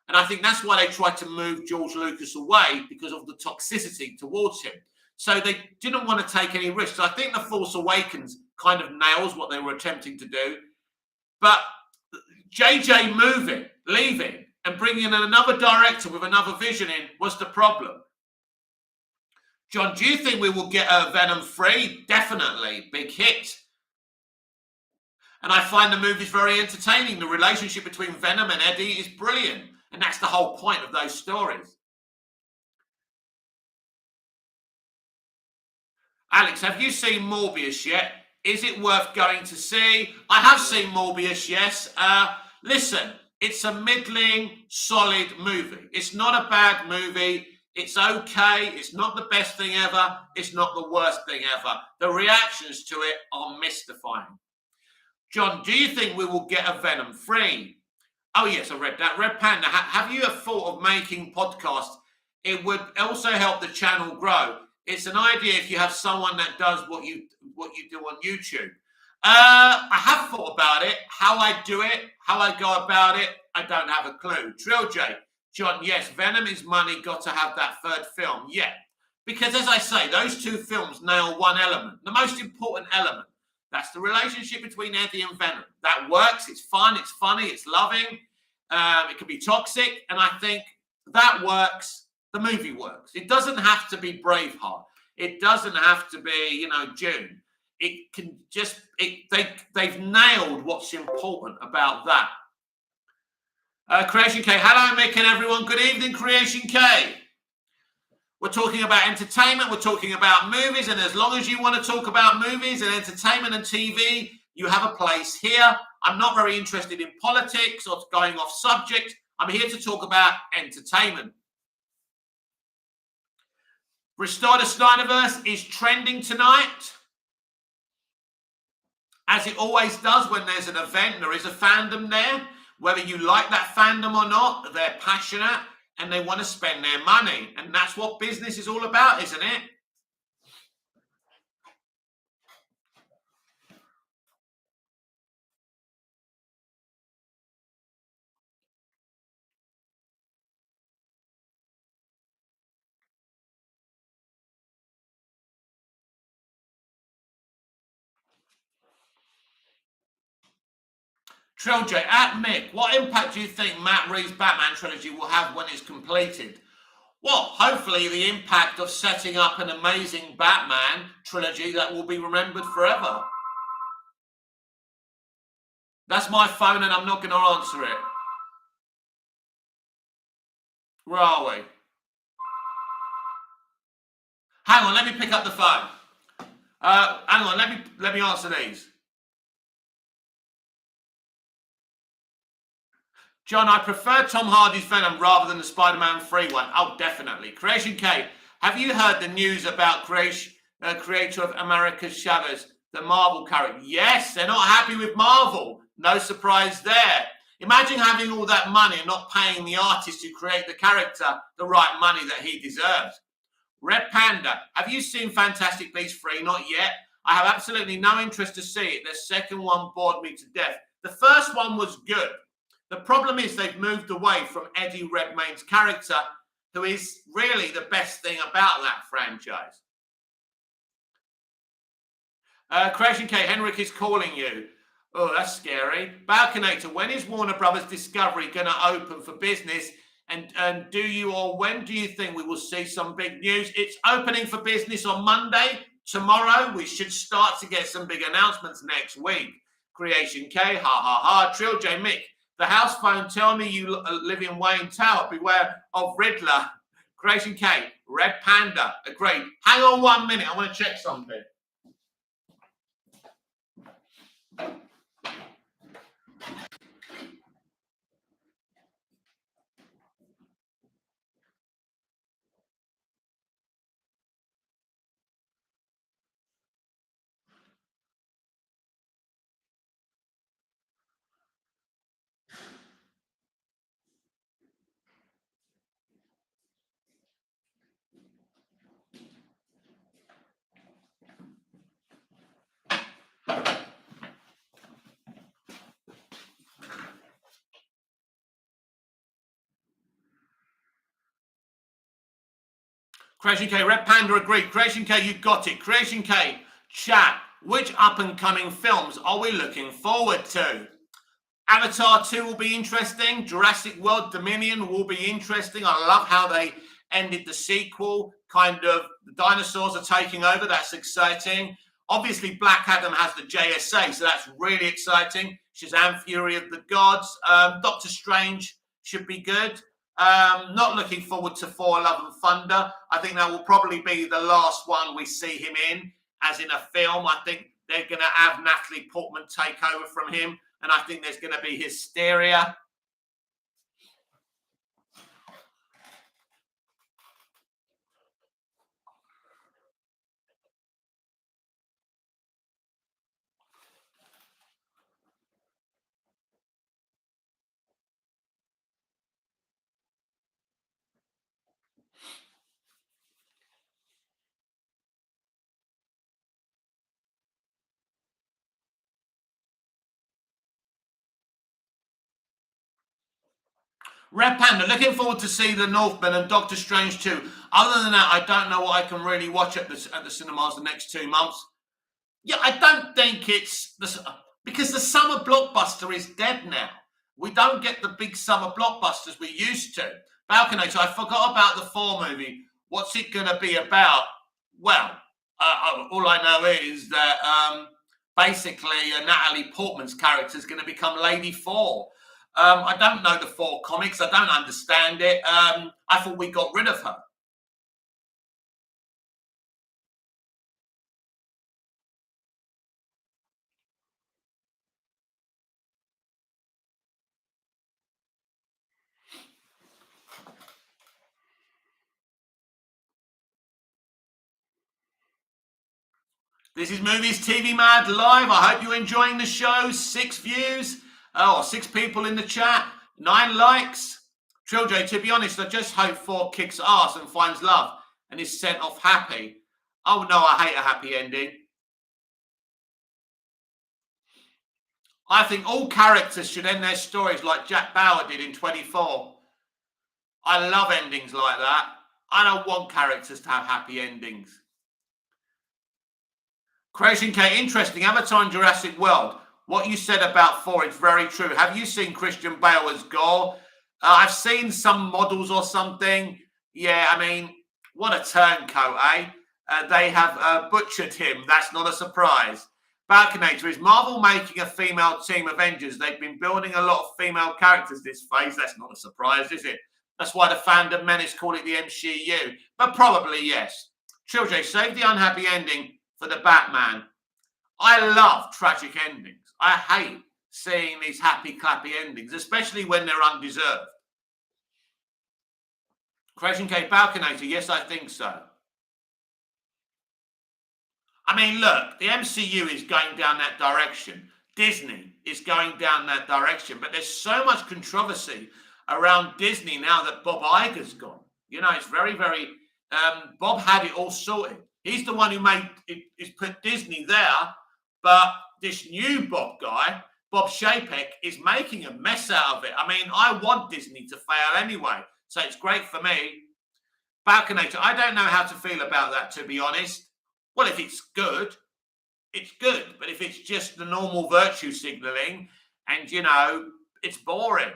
And I think that's why they tried to move George Lucas away, because of the toxicity towards him. So they didn't want to take any risks. I think The Force Awakens kind of nails what they were attempting to do. But JJ leaving, and bringing in another director with another vision in was the problem. John, do you think we will get a Venom 3? Definitely. Big hit. And I find the movies very entertaining. The relationship between Venom and Eddie is brilliant. And that's the whole point of those stories. Alex, have you seen Morbius yet? Is it worth going to see? I have seen Morbius, yes. Listen, it's a middling, solid movie. It's not a bad movie. It's okay. It's not the best thing ever. It's not the worst thing ever. The reactions to it are mystifying. John, do you think we will get a Venom 3? Oh, yes, I read that. Red Panda, have you a thought of making podcasts? It would also help the channel grow. It's an idea if you have someone that does what you do on YouTube. I have thought about it. How I do it, how I go about it, I don't have a clue. Trill J, John, yes, Venom is money, got to have that third film. Yeah, because as I say, those 2 films nail one element, the most important element. That's the relationship between Eddie and Venom. That works. It's fun. It's funny. It's loving. It can be toxic. And I think that works. the movie works. It doesn't have to be Braveheart. It doesn't have to be, June. It can just, they've nailed what's important about that. Creation K. Hello, Mick and everyone. Good evening, Creation K. We're talking about entertainment. We're talking about movies. And as long as you want to talk about movies and entertainment and TV, you have a place here. I'm not very interested in politics or going off subject. I'm here to talk about entertainment. Restore the Snyderverse is trending tonight. As it always does when there's an event, there is a fandom there. Whether you like that fandom or not, they're passionate and they want to spend their money. And that's what business is all about, isn't it? Trill J, at Mick, what impact do you think Matt Reeves' Batman trilogy will have when it's completed? Well, hopefully the impact of setting up an amazing Batman trilogy that will be remembered forever. That's my phone and I'm not going to answer it. Where are we? Hang on, let me pick up the phone. Hang on, let me answer these. John, I prefer Tom Hardy's Venom rather than the Spider-Man 3 one. Oh, definitely. Creation K, have you heard the news about creator of America's Shadows, the Marvel character? Yes, they're not happy with Marvel. No surprise there. Imagine having all that money and not paying the artist who create the character the right money that he deserves. Red Panda, have you seen Fantastic Beasts 3? Not yet. I have absolutely no interest to see it. The second one bored me to death. The first one was good. The problem is they've moved away from Eddie Redmayne's character, who is really the best thing about that franchise. Creation K, Henrik is calling you. Oh, that's scary. Balconator, when is Warner Brothers Discovery going to open for business? And when do you think we will see some big news? It's opening for business on Monday. Tomorrow, we should start to get some big announcements next week. Creation K, ha ha ha. Trill J Mick, the house phone, tell me you live in Wayne Tower. Beware of Riddler. Creation K, Red Panda, agreed. Hang on 1 minute, I want to check something. Creation K, Red Panda agreed. Creation K, you got it. Creation K, chat. Which up-and-coming films are we looking forward to? Avatar 2 will be interesting. Jurassic World Dominion will be interesting. I love how they ended the sequel. Kind of, the dinosaurs are taking over. That's exciting. Obviously, Black Adam has the JSA, so that's really exciting. Shazam, Fury of the Gods. Doctor Strange should be good. Not looking forward to Thor, Love and Thunder. I think that will probably be the last one we see him in, as in a film. I think they're going to have Natalie Portman take over from him, and I think there's going to be hysteria. Red Panda, looking forward to see The Northman and Doctor Strange 2. Other than that, I don't know what I can really watch at the cinemas the next 2 months. Yeah, I don't think it's... because the summer blockbuster is dead now. We don't get the big summer blockbusters we used to. Balconator, I forgot about the 4 movie. What's it going to be about? Well, all I know is that basically Natalie Portman's character is going to become Lady 4. I don't know the 4 comics. I don't understand it. I thought we got rid of her. This is Movies TV Mad Live. I hope you're enjoying the show. 6 views. 6 people in the chat. 9 likes. Trill J, to be honest, I just hope 4 kicks ass and finds love and is sent off happy. Oh no, I hate a happy ending. I think all characters should end their stories like Jack Bauer did in 24. I love endings like that. I don't want characters to have happy endings. Creation K, interesting. Avatar and Jurassic World. What you said about 4 is very true. Have you seen Christian Bale as Gore? I've seen some models or something. Yeah, I mean, what a turncoat, eh? They have butchered him. That's not a surprise. Balconator, is Marvel making a female team Avengers? They've been building a lot of female characters this phase. That's not a surprise, is it? That's why the fandom menace call it the MCU. But probably yes. Trill J, save the unhappy ending for the Batman. I love tragic endings. I hate seeing these happy clappy endings, especially when they're undeserved. Creation K, Balconator, yes, I think so. I mean, look, the MCU is going down that direction. Disney is going down that direction. But there's so much controversy around Disney now that Bob Iger's gone. You know, it's very, very... Bob had it all sorted. He's the one who is put Disney there, but this new Bob guy, Bob Chapek, is making a mess out of it. I mean, I want Disney to fail anyway, so it's great for me. Balconator, I don't know how to feel about that, to be honest. Well, if it's good, it's good. But if it's just the normal virtue signalling and, you know, it's boring.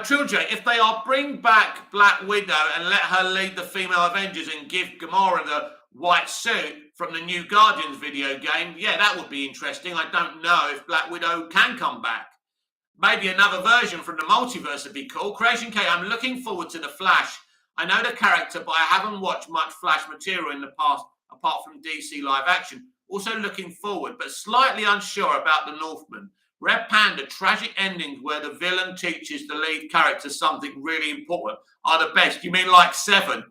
Trill J, if they are bring back Black Widow and let her lead the female Avengers and give Gamora the white suit from the new Guardians video game, yeah, that would be interesting. I don't know if Black Widow can come back. Maybe another version from the multiverse would be cool. Creation K, I'm looking forward to The Flash. I know the character, but I haven't watched much Flash material in the past, apart from DC live action. Also looking forward, but slightly unsure about The Northman. Red Panda, tragic endings where the villain teaches the lead character something really important are the best. You mean like 7?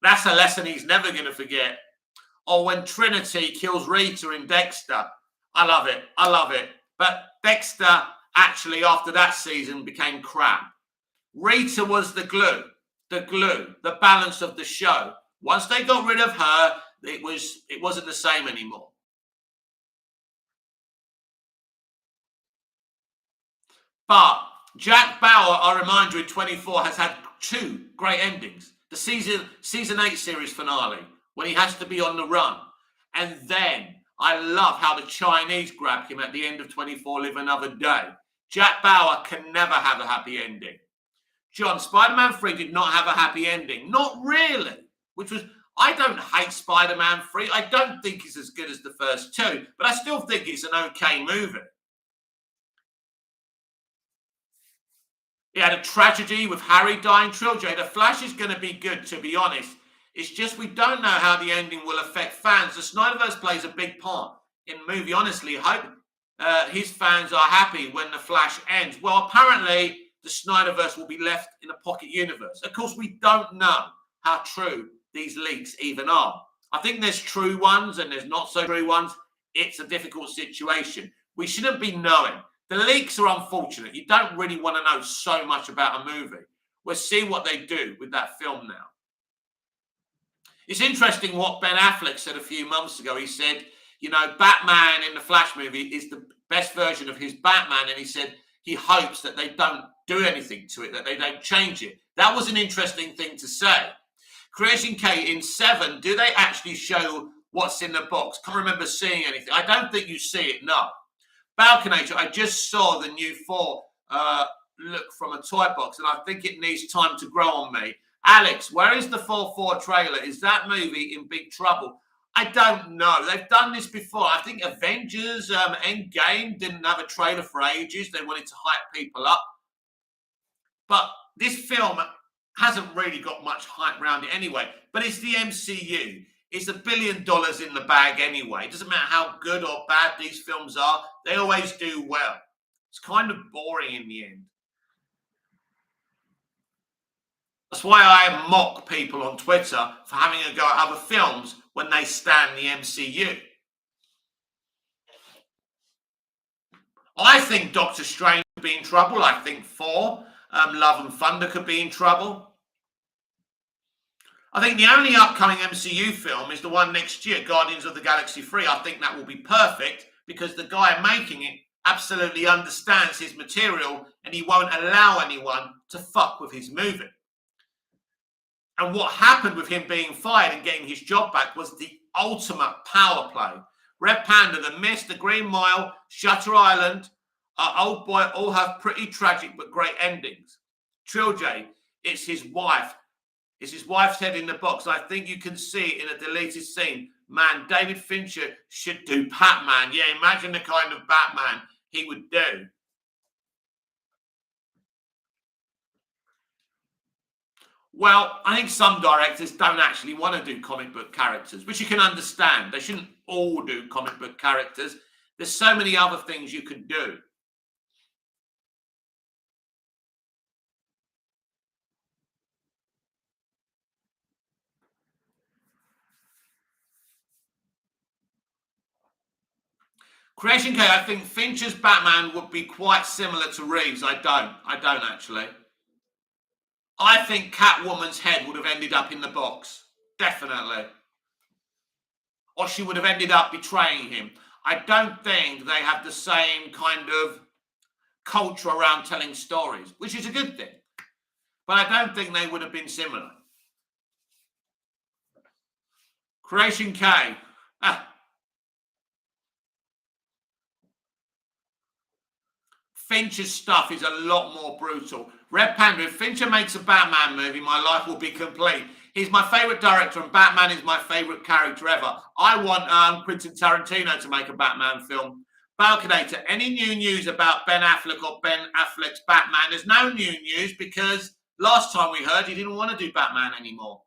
That's a lesson he's never going to forget. Or when Trinity kills Rita in Dexter. I love it. I love it. But Dexter actually, after that season, became crap. Rita was the glue, the balance of the show. Once they got rid of her, it wasn't the same anymore. But Jack Bauer, I remind you, in 24 has had 2 great endings. The season 8 series finale, when he has to be on the run. And then I love how the Chinese grab him at the end of 24, Live Another Day. Jack Bauer can never have a happy ending. John, Spider-Man 3 did not have a happy ending. Not really. Which was, I don't hate Spider-Man 3. I don't think it's as good as the first 2. But I still think it's an okay movie. He had a tragedy with Harry dying. Trill J, The Flash is going to be good, to be honest. It's just we don't know how the ending will affect fans. The Snyderverse plays a big part in the movie. Honestly, I hope his fans are happy when The Flash ends. Well, apparently, the Snyderverse will be left in a pocket universe. Of course, we don't know how true these leaks even are. I think there's true ones and there's not so true ones. It's a difficult situation. We shouldn't be knowing. The leaks are unfortunate. You don't really want to know so much about a movie. We'll see what they do with that film now. It's interesting what Ben Affleck said a few months ago. He said, you know, Batman in the Flash movie is the best version of his Batman. And he said he hopes that they don't do anything to it, that they don't change it. That was an interesting thing to say. Creation K, in 7, do they actually show what's in the box. Can't remember seeing anything. I don't think you see it, no. Balconator, I just saw the new 4 look from a toy box, and I think it needs time to grow on me. Alex, where is the 4 trailer? Is that movie in big trouble? I don't know. They've done this before. I think Avengers Endgame didn't have a trailer for ages. They wanted to hype people up. But this film hasn't really got much hype around it anyway. But it's the MCU. It's $1 billion in the bag anyway. It doesn't matter how good or bad these films are. They always do well. It's kind of boring in the end. That's why I mock people on Twitter for having a go at other films when they stand the MCU. I think Doctor Strange could be in trouble. I think Thor, Love and Thunder could be in trouble. I think the only upcoming MCU film is the one next year, Guardians of the Galaxy 3. I think that will be perfect because the guy making it absolutely understands his material and he won't allow anyone to fuck with his movie. And what happened with him being fired and getting his job back was the ultimate power play. Red Panda, The Mist, The Green Mile, Shutter Island, Old Boy all have pretty tragic but great endings. Trilogy, it's his wife. It's his wife's head in the box. I think you can see it in a deleted scene. Man, David Fincher should do Batman. Yeah, imagine the kind of Batman he would do. Well, I think some directors don't actually want to do comic book characters, which you can understand. They shouldn't all do comic book characters. There's so many other things you can do. Creation K, I think Fincher's Batman would be quite similar to Reeves. I don't actually. I think Catwoman's head would have ended up in the box. Definitely. Or she would have ended up betraying him. I don't think they have the same kind of culture around telling stories, which is a good thing. But I don't think they would have been similar. Creation K. Fincher's stuff is a lot more brutal. Red Panda, if Fincher makes a Batman movie, my life will be complete. He's my favourite director and Batman is my favourite character ever. I want Quentin Tarantino to make a Batman film. Balconator, any new news about Ben Affleck or Ben Affleck's Batman? There's no new news because last time we heard he didn't want to do Batman anymore.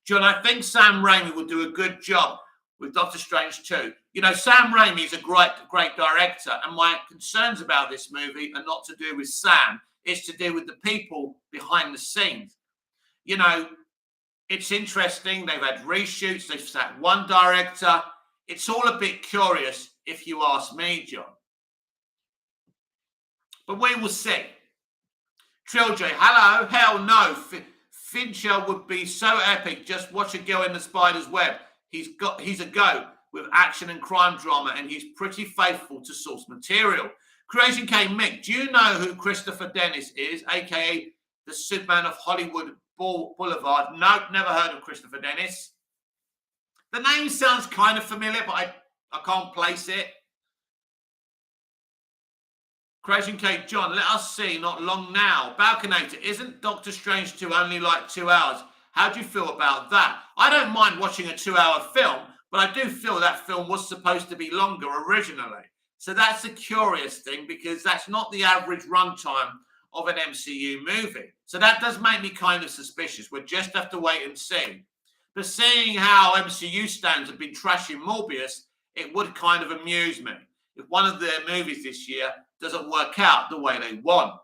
John, I think Sam Raimi will do a good job with Doctor Strange 2. You know, Sam Raimi is a great director, and my concerns about this movie are not to do with Sam, it's to do with the people behind the scenes. You know, it's interesting, they've had reshoots, they've sat one director. It's all a bit curious, if you ask me, John. But we will see. Trilogy, hello, hell no. Fincher would be so epic. Just watch a girl in the spider's web. He's a go with action and crime drama, and he's pretty faithful to source material. Creation K Mick, do you know who Christopher Dennis is, aka the Superman of Hollywood Boulevard? Nope, never heard of Christopher Dennis. The name sounds kind of familiar, but I can't place it. Creation K John, let us see, not long now. Balconator, isn't Doctor Strange 2 only like 2 hours? How do you feel about that? I don't mind watching a 2-hour film, but I do feel that film was supposed to be longer originally. So that's a curious thing because that's not the average runtime of an MCU movie. So that does make me kind of suspicious. We'll just have to wait and see. But seeing how MCU stands have been trashing Morbius, it would kind of amuse me if one of their movies this year doesn't work out the way they want.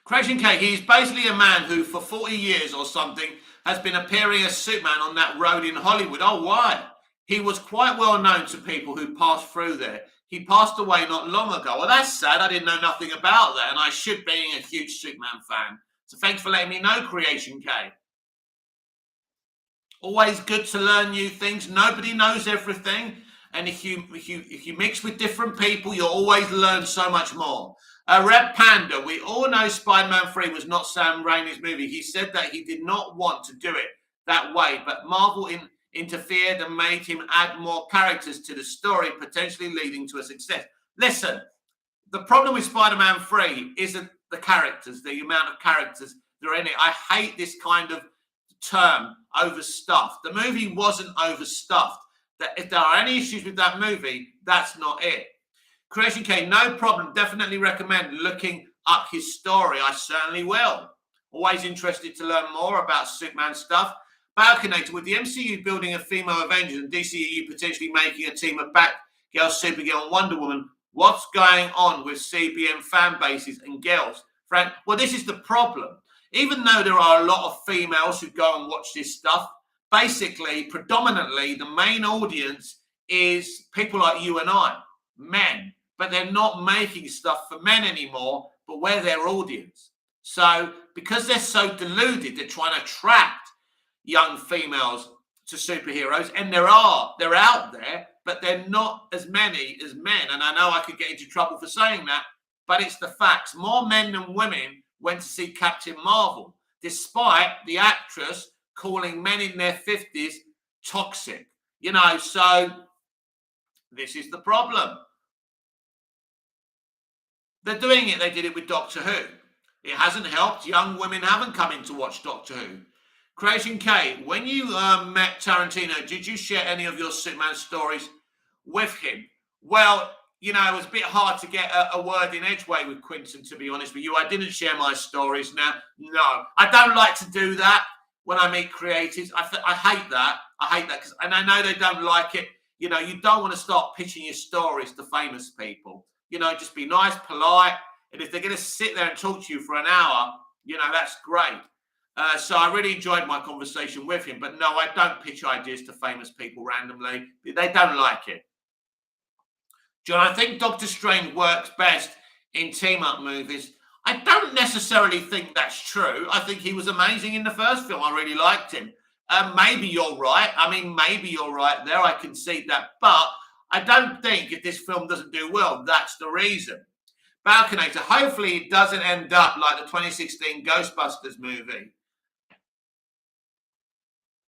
Creation K, he's basically a man who for 40 years or something has been appearing as Superman on that road in Hollywood. Oh, why? He was quite well known to people who passed through there. He passed away not long ago. Well, that's sad. I didn't know nothing about that, and I should, being a huge Superman fan. So thanks for letting me know, Creation K. Always good to learn new things. Nobody knows everything. And if you mix with different people, you'll always learn so much more. Red Panda, we all know Spider-Man 3 was not Sam Raimi's movie. He said that he did not want to do it that way, but Marvel interfered and made him add more characters to the story, potentially leading to a success. Listen, the problem with Spider-Man 3 isn't the characters, the amount of characters that are in it. I hate this kind of term, overstuffed. The movie wasn't overstuffed. That if there are any issues with that movie, that's not it. Creation K, no problem. Definitely recommend looking up his story. I certainly will. Always interested to learn more about Superman stuff. Balconator, with the MCU building a female Avengers and DCEU potentially making a team of Batgirl, Supergirl, and Wonder Woman, what's going on with CBM fan bases and girls? Frank, well, this is the problem. Even though there are a lot of females who go and watch this stuff, basically, predominantly, the main audience is people like you and I, men. But they're not making stuff for men anymore, but we're their audience. So because they're so deluded, they're trying to attract young females to superheroes, and they're out there, but they're not as many as men. And I know I could get into trouble for saying that, but it's the facts. More men than women went to see Captain Marvel, despite the actress calling men in their 50s toxic. So this is the problem. They're doing it. They did it with Doctor Who. It hasn't helped. Young women haven't come in to watch Doctor Who. Creation K, when you met Tarantino, did you share any of your Superman stories with him? Well, it was a bit hard to get a word in edgeway with Quentin, to be honest with you. I didn't share my stories now. No, I don't like to do that when I meet creatives. I hate that. And I know they don't like it. You don't want to start pitching your stories to famous people. Just be nice, polite. And if they're going to sit there and talk to you for an hour, that's great. So I really enjoyed my conversation with him. But no, I don't pitch ideas to famous people randomly. They don't like it. John, I think Doctor Strange works best in team-up movies. I don't necessarily think that's true. I think he was amazing in the first film. I really liked him. Maybe you're right. Maybe you're right there. I concede that. But I don't think if this film doesn't do well, that's the reason. Balconator, hopefully it doesn't end up like the 2016 Ghostbusters movie.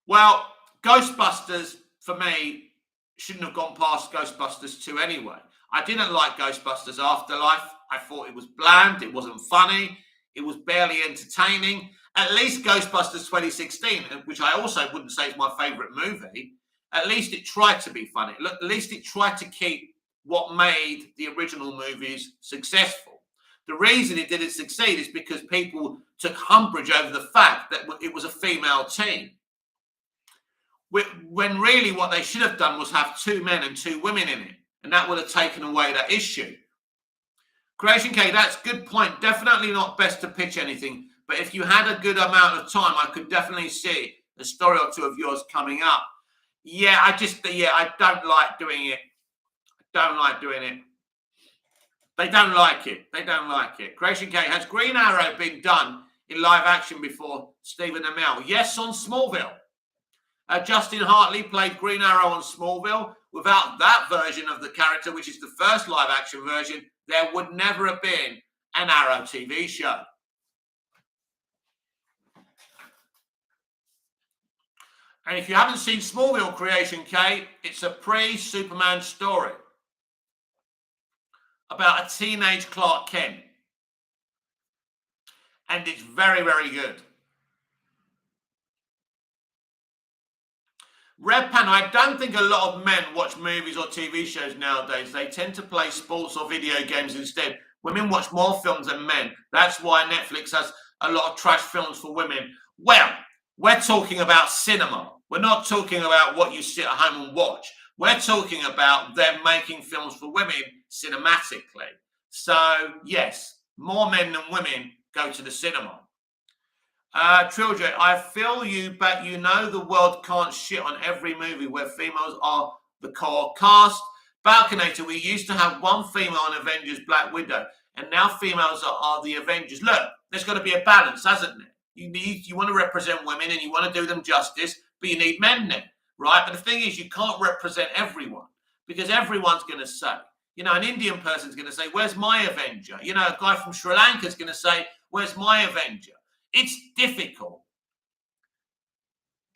Well, Ghostbusters, for me, shouldn't have gone past Ghostbusters 2 anyway. I didn't like Ghostbusters Afterlife. I thought it was bland. It wasn't funny. It was barely entertaining. At least Ghostbusters 2016, which I also wouldn't say is my favourite movie, at least it tried to be funny. At least it tried to keep what made the original movies successful. The reason it didn't succeed is because people took umbrage over the fact that it was a female team. When really what they should have done was have 2 men and 2 women in it. And that would have taken away that issue. Creation K, that's a good point. Definitely not best to pitch anything. But if you had a good amount of time, I could definitely see a story or 2 of yours coming up. I don't like doing it. They don't like it. Creation K, has Green Arrow been done in live action before, Stephen Amell? Yes, on Smallville. Justin Hartley played Green Arrow on Smallville. Without that version of the character, which is the first live action version, there would never have been an Arrow TV show. And if you haven't seen Smallville, Creation K, it's a pre-Superman story about a teenage Clark Kent. And it's very, very good. Red Pan, I don't think a lot of men watch movies or TV shows nowadays. They tend to play sports or video games instead. Women watch more films than men. That's why Netflix has a lot of trash films for women. Well, we're talking about cinema. We're not talking about what you sit at home and watch. We're talking about them making films for women cinematically. So, yes, more men than women go to the cinema. Trilogy, I feel you, but you know the world can't shit on every movie where females are the core cast. Balconator, we used to have one female on Avengers Black Widow, and now females are the Avengers. Look, there's got to be a balance, hasn't there? You want to represent women and you want to do them justice, but you need men there, right? But the thing is, you can't represent everyone because everyone's going to say, an Indian person's going to say, where's my Avenger? A guy from Sri Lanka is going to say, where's my Avenger? It's difficult.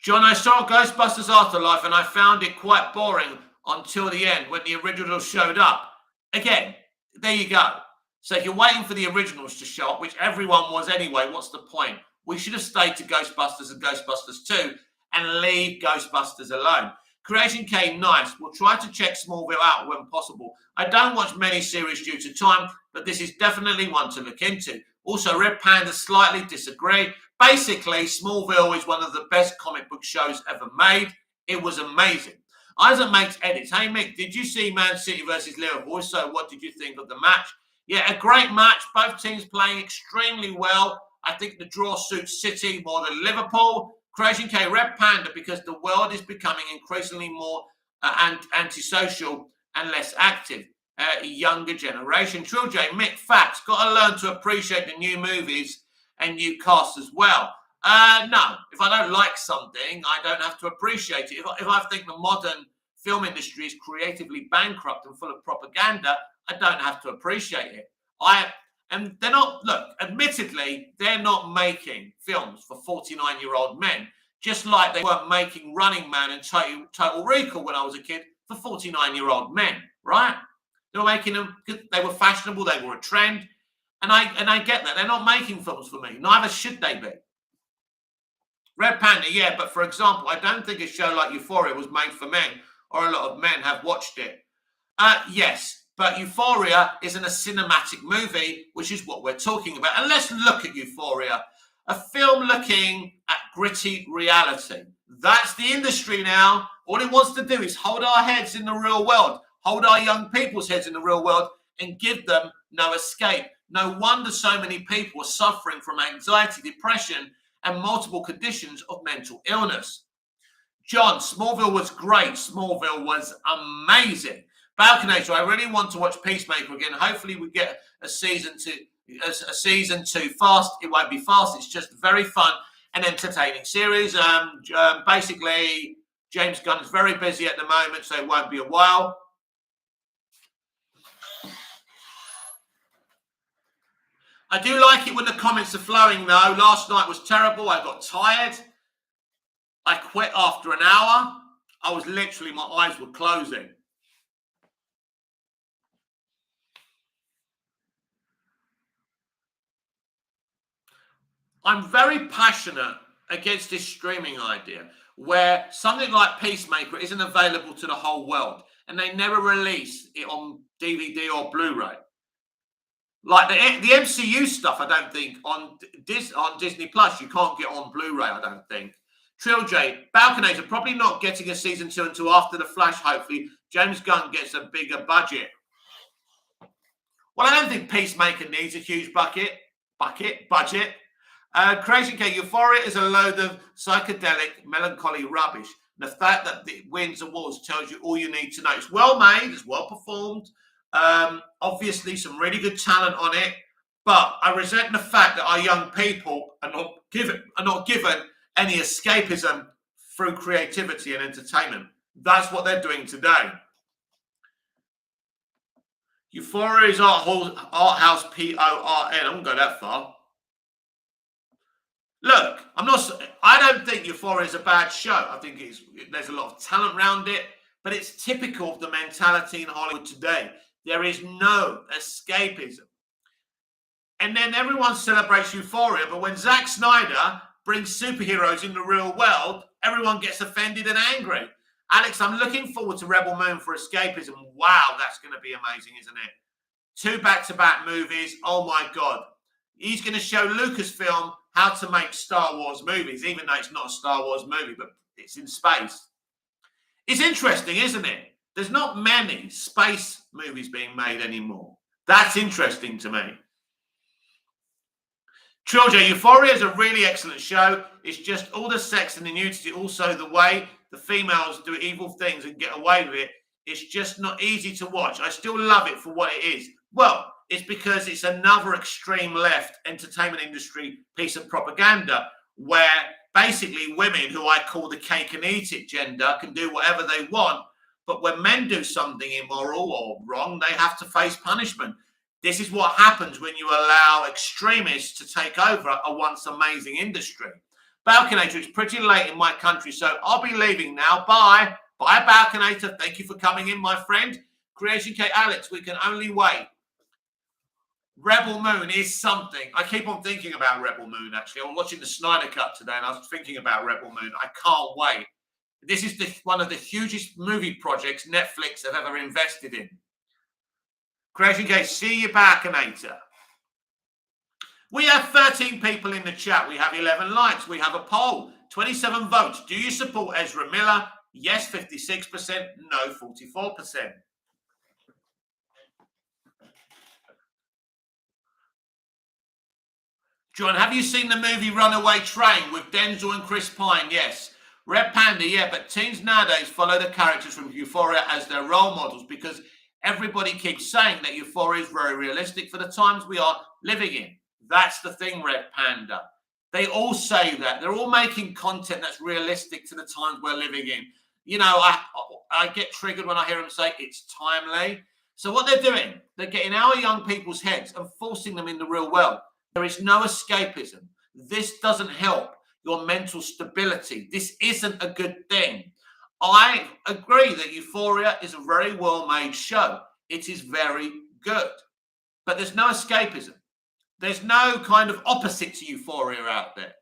John, I saw Ghostbusters Afterlife and I found it quite boring until the end when the originals showed up. Again, there you go. So if you're waiting for the originals to show up, which everyone was anyway, what's the point? We should have stayed to Ghostbusters and Ghostbusters 2 and leave Ghostbusters alone. Creation K, nice. We'll try to check Smallville out when possible. I don't watch many series due to time, but this is definitely one to look into. Also, Red Panda slightly disagree. Basically, Smallville is one of the best comic book shows ever made. It was amazing. Isaac makes edits. Hey, Mick, did you see Man City versus Liverpool? So what did you think of the match? Yeah, a great match. Both teams playing extremely well. I think the draw suits City more than Liverpool. Creation K, Red Panda, because the world is becoming increasingly more antisocial and less active. Younger generation. Trill J, Mick, facts. Got to learn to appreciate the new movies and new casts as well. No, if I don't like something, I don't have to appreciate it. If I think the modern film industry is creatively bankrupt and full of propaganda, I don't have to appreciate it. And they're not, look, admittedly, they're not making films for 49-year-old men, just like they weren't making Running Man and Total Recall when I was a kid for 49-year-old men, right? They were making them because they were fashionable, they were a trend, and I get that. They're not making films for me. Neither should they be. Red Panda, yeah, but for example, I don't think a show like Euphoria was made for men, or a lot of men have watched it. Yes. But Euphoria isn't a cinematic movie, which is what we're talking about. And let's look at Euphoria, a film looking at gritty reality. That's the industry now. All it wants to do is hold our heads in the real world, hold our young people's heads in the real world, and give them no escape. No wonder so many people are suffering from anxiety, depression, and multiple conditions of mental illness. John, Smallville was great. Smallville was amazing. Balconator, I really want to watch Peacemaker again. Hopefully we get a season two fast. It won't be fast. It's just very fun and entertaining series. Basically, James Gunn is very busy at the moment, so it won't be a while. I do like it when the comments are flowing, though. Last night was terrible. I got tired. I quit after an hour. I was literally, my eyes were closing. I'm very passionate against this streaming idea where something like Peacemaker isn't available to the whole world and they never release it on DVD or Blu-ray. Like the MCU stuff, I don't think on Disney Plus you can't get on Blu-ray. I don't think. Trill J, Balconator probably not getting a season 2 until after the Flash. Hopefully, James Gunn gets a bigger budget. Well, I don't think Peacemaker needs a huge budget. Creation K, Euphoria is a load of psychedelic, melancholy rubbish. The fact that it wins awards tells you all you need to know. It's well made, it's well performed. Obviously, some really good talent on it. But I resent the fact that our young people are not given any escapism through creativity and entertainment. That's what they're doing today. Euphoria is art house PORN. I won't go that far. Look, I don't think Euphoria is a bad show. I think there's a lot of talent around it, but it's typical of the mentality in Hollywood today. There is no escapism. And then everyone celebrates Euphoria, but when Zack Snyder brings superheroes in the real world, everyone gets offended and angry. Alex, I'm looking forward to Rebel Moon for escapism. Wow, that's going to be amazing, isn't it? 2 back-to-back movies. Oh, my God. He's going to show Lucasfilm how to make Star Wars movies, even though it's not a Star Wars movie, but it's in space. It's interesting, isn't it? There's not many space movies being made anymore. That's interesting to me. Trilogy, Euphoria is a really excellent show. It's just all the sex and the nudity, also the way the females do evil things and get away with it. It's just not easy to watch. I still love it for what it is. Well, it's because it's another extreme left entertainment industry piece of propaganda where basically women, who I call the cake and eat it gender, can do whatever they want. But when men do something immoral or wrong, they have to face punishment. This is what happens when you allow extremists to take over a once amazing industry. Balconator, it's pretty late in my country, so I'll be leaving now. Bye. Bye, Balconator. Thank you for coming in, my friend. Creation K. Alex, we can only wait. Rebel Moon is something. I keep on thinking about Rebel Moon, actually. I was watching the Snyder Cut today, and I was thinking about Rebel Moon. I can't wait. This is one of the hugest movie projects Netflix have ever invested in. Creation K, see you, Balconator. We have 13 people in the chat. We have 11 likes. We have a poll. 27 votes. Do you support Ezra Miller? Yes, 56%. No, 44%. John, have you seen the movie Runaway Train with Denzel and Chris Pine? Yes. Red Panda, yeah, but teens nowadays follow the characters from Euphoria as their role models because everybody keeps saying that Euphoria is very realistic for the times we are living in. That's the thing, Red Panda. They all say that. They're all making content that's realistic to the times we're living in. You know, I get triggered when I hear them say it's timely. So what they're doing, they're getting our young people's heads and forcing them in the real world. There is no escapism. This doesn't help your mental stability. This isn't a good thing. I agree that Euphoria is a very well-made show. It is very good. But there's no escapism. There's no kind of opposite to Euphoria out there.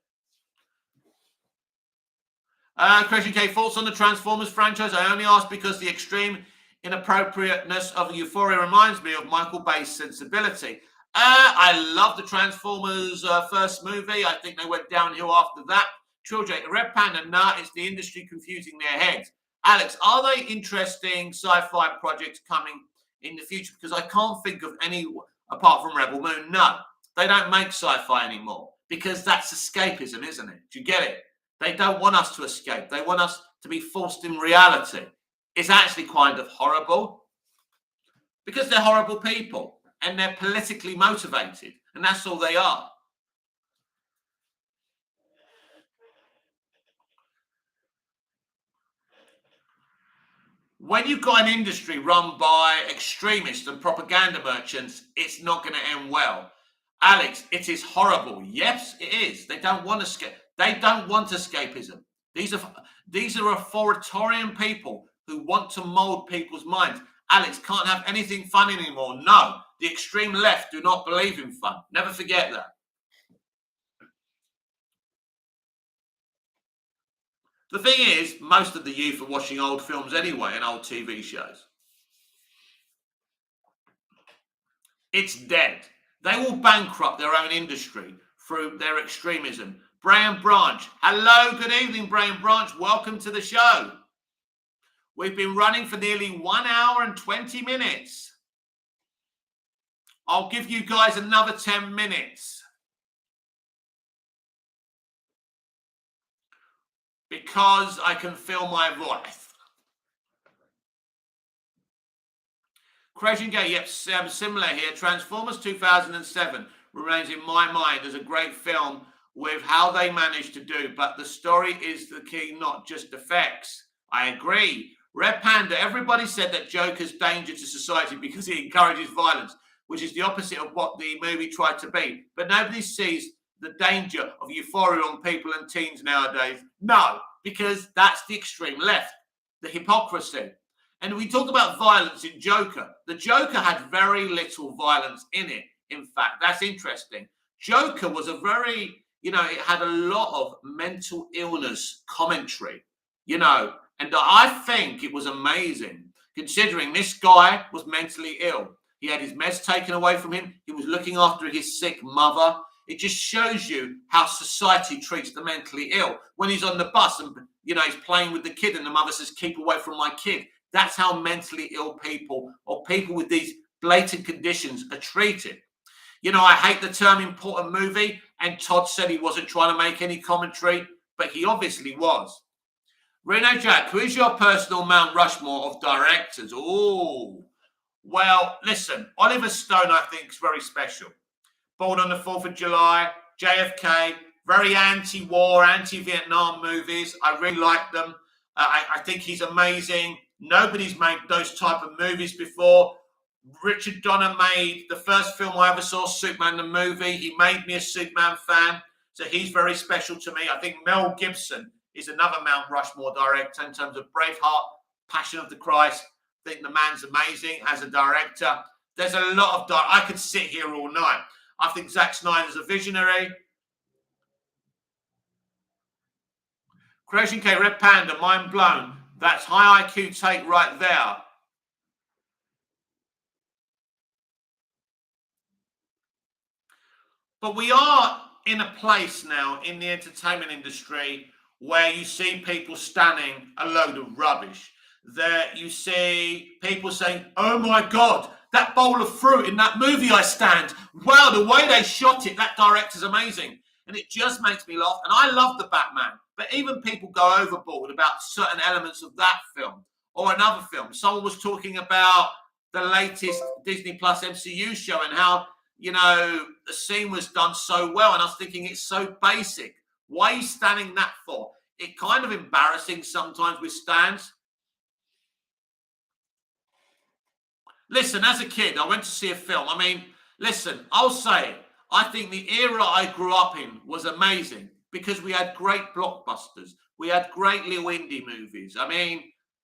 Christian K, thoughts on the Transformers franchise? I only ask because the extreme inappropriateness of Euphoria reminds me of Michael Bay's sensibility. I love the Transformers first movie. I think they went downhill after that. Trilogy, Red Panda, nah, it's the industry confusing their heads. Alex, are they interesting sci-fi projects coming in the future? Because I can't think of any apart from Rebel Moon. No, they don't make sci-fi anymore because that's escapism, isn't it? Do you get it? They don't want us to escape. They want us to be forced in reality. It's actually kind of horrible because they're horrible people. And they're politically motivated, and that's all they are. When you've got an industry run by extremists and propaganda merchants, it's not going to end well. Alex, it is horrible. Yes, it is. They don't want escape. They don't want escapism. These are authoritarian people who want to mold people's minds. Alex, can't have anything fun anymore. No. The extreme left do not believe in fun. Never forget that. The thing is, most of the youth are watching old films anyway and old TV shows. It's dead. They will bankrupt their own industry through their extremism. Brian Branch. Hello, good evening, Brian Branch. Welcome to the show. We've been running for nearly 1 hour and 20 minutes. I'll give you guys another 10 minutes. Because I can feel my voice. Creation Gate, yep, similar here. Transformers 2007 remains in my mind as a great film with how they managed to do, but the story is the key, not just effects. I agree. Red Panda, everybody said that Joker's danger to society because he encourages violence, which is the opposite of what the movie tried to be. But nobody sees the danger of Euphoria on people and teens nowadays. No, because that's the extreme left, the hypocrisy. And we talk about violence in Joker. The Joker had very little violence in it. In fact, that's interesting. Joker was a very, it had a lot of mental illness commentary, and I think it was amazing considering this guy was mentally ill. He had his meds taken away from him. He was looking after his sick mother. It just shows you how society treats the mentally ill. When he's on the bus and, he's playing with the kid and the mother says, keep away from my kid. That's how mentally ill people or people with these blatant conditions are treated. You know, I hate the term important movie, and Todd said he wasn't trying to make any commentary, but he obviously was. Reno Jack, who is your personal Mount Rushmore of directors? Oh, well, listen, Oliver Stone, I think, is very special. Born on the 4th of July, JFK, very anti-war, anti-Vietnam movies. I really like them. I think he's amazing. Nobody's made those type of movies before. Richard Donner made the first film I ever saw, Superman the movie. He made me a Superman fan, so he's very special to me. I think Mel Gibson is another Mount Rushmore director in terms of Braveheart, Passion of the Christ. I think the man's amazing as a director. There's a lot of I could sit here all night. I think Zack Snyder's a visionary. Creation K, Red Panda, mind blown. That's high IQ take right there. But we are in a place now in the entertainment industry where you see people standing a load of rubbish. There you see people saying, oh my God, that bowl of fruit in that movie I stand. Wow, the way they shot it, that director's amazing. And it just makes me laugh. And I love the Batman. But even people go overboard about certain elements of that film or another film. Someone was talking about the latest Disney Plus MCU show and how, you know, the scene was done so well. And I was thinking, it's so basic. Why are you standing that for? It's kind of embarrassing sometimes with stands. Listen, as a kid, I went to see a film. I mean, listen, I'll say it. I think the era I grew up in was amazing because we had great blockbusters. We had great little indie movies. I mean,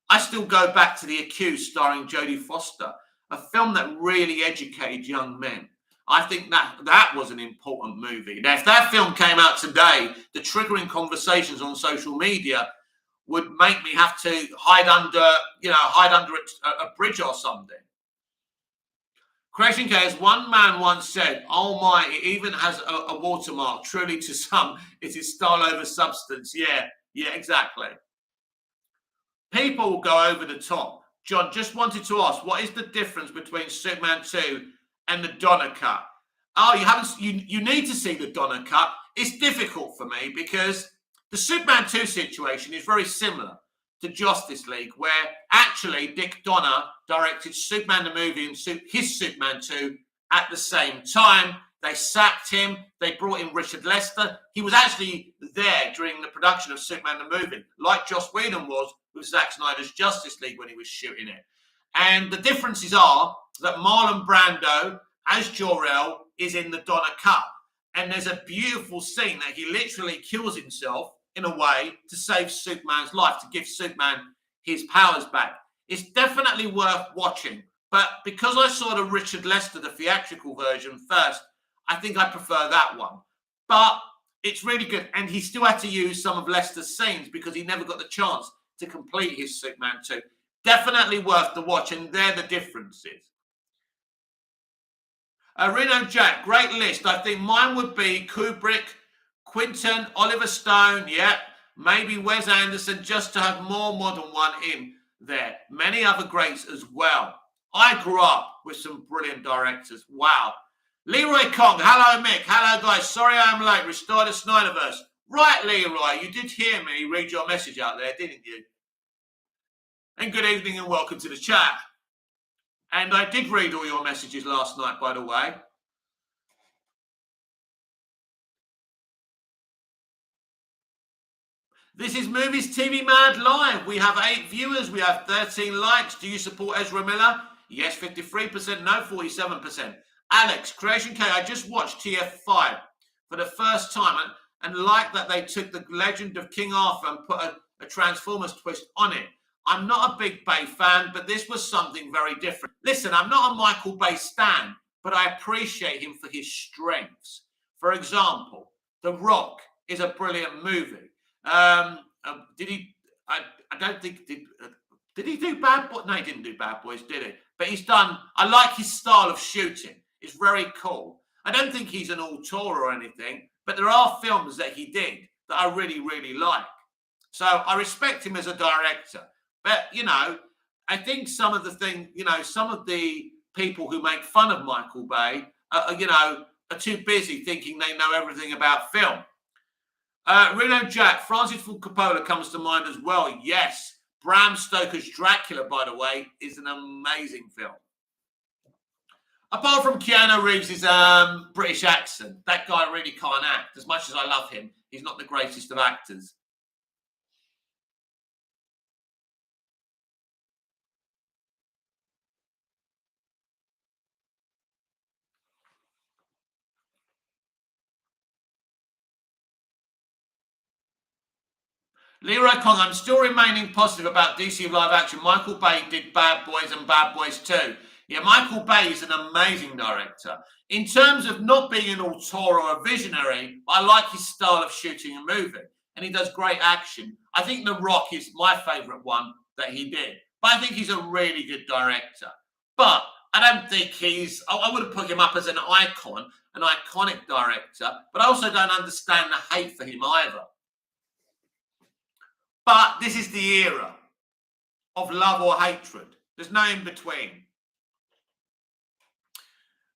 I still go back to The Accused starring Jodie Foster, a film that really educated young men. I think that was an important movie. Now, if that film came out today, the triggering conversations on social media would make me have to hide under a bridge or something. Creation K, as one man once said, oh my, it even has a watermark. Truly to some, it is style over substance. Yeah, exactly. People will go over the top. John, just wanted to ask, what is the difference between Superman 2 and the Donner cut? Oh, you need to see the Donner cut. It's difficult for me because the Superman 2 situation is very similar to Justice League, where actually Dick Donner directed Superman the movie and his Superman 2 at the same time. They sacked him. They brought in Richard Lester. He was actually there during the production of Superman the movie, like Joss Whedon was with Zack Snyder's Justice League when he was shooting it. And the differences are that Marlon Brando as Jor-El is in the Donner cut. And there's a beautiful scene that he literally kills himself in a way to save Superman's life, to give Superman his powers back. It's definitely worth watching. But because I saw the Richard Lester, the theatrical version first, I think I prefer that one. But it's really good. And he still had to use some of Lester's scenes because he never got the chance to complete his Superman 2. Definitely worth the watch. And they're the differences. Reno Jack, great list. I think mine would be Kubrick, Quentin, Oliver Stone, maybe Wes Anderson, just to have more modern one in there. Many other greats as well. I grew up with some brilliant directors. Wow. Leroy Kong, hello Mick, hello guys. Sorry I'm late. Restore the Snyderverse. Right, Leroy, you did hear me read your message out there, didn't you? And good evening and welcome to the chat. And I did read all your messages last night, by the way. This is Movies TV Mad Live. We have 8 viewers. We have 13 likes. Do you support Ezra Miller? Yes, 53%. No, 47%. Alex, Creation K, I just watched TF5 for the first time and like that they took the legend of King Arthur and put a Transformers twist on it. I'm not a big Bay fan, but this was something very different. Listen, I'm not a Michael Bay stan, but I appreciate him for his strengths. For example, The Rock is a brilliant movie. Did he? I don't think did he do Bad Boys? No, he didn't do Bad Boys, did he? But he's done. I like his style of shooting. It's very cool. I don't think he's an auteur or anything, but there are films that he did that I really, really like. So I respect him as a director. But I think some of the people who make fun of Michael Bay are too busy thinking they know everything about film. Reno Jack, Francis Ford Coppola comes to mind as well. Yes, Bram Stoker's Dracula, by the way, is an amazing film. Apart from Keanu Reeves' British accent, that guy really can't act. As much as I love him, he's not the greatest of actors. Leroy Kong, I'm still remaining positive about DC live action. Michael Bay did Bad Boys and Bad Boys 2. Yeah, Michael Bay is an amazing director. In terms of not being an auteur or a visionary, I like his style of shooting a movie. And he does great action. I think The Rock is my favourite one that he did. But I think he's a really good director. But I don't think I wouldn't put him up as an icon, an iconic director. But I also don't understand the hate for him either. But this is the era of love or hatred. There's no in between.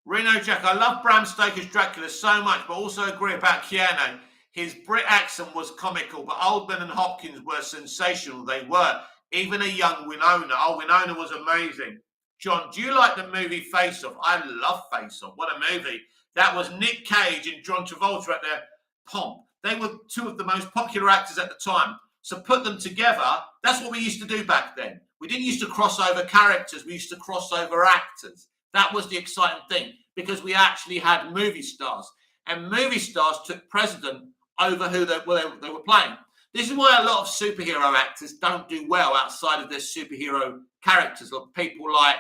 Reno Jack, I love Bram Stoker's Dracula so much, but also agree about Keanu. His Brit accent was comical, but Oldman and Hopkins were sensational. They were. Even a young Winona. Oh, Winona was amazing. John, do you like the movie Face Off? I love Face Off. What a movie. That was Nick Cage and John Travolta at their pomp. They were two of the most popular actors at the time. So put them together. That's what we used to do back then. We didn't used to cross over characters. We used to cross over actors. That was the exciting thing because we actually had movie stars. And movie stars took precedent over who they were playing. This is why a lot of superhero actors don't do well outside of their superhero characters or people like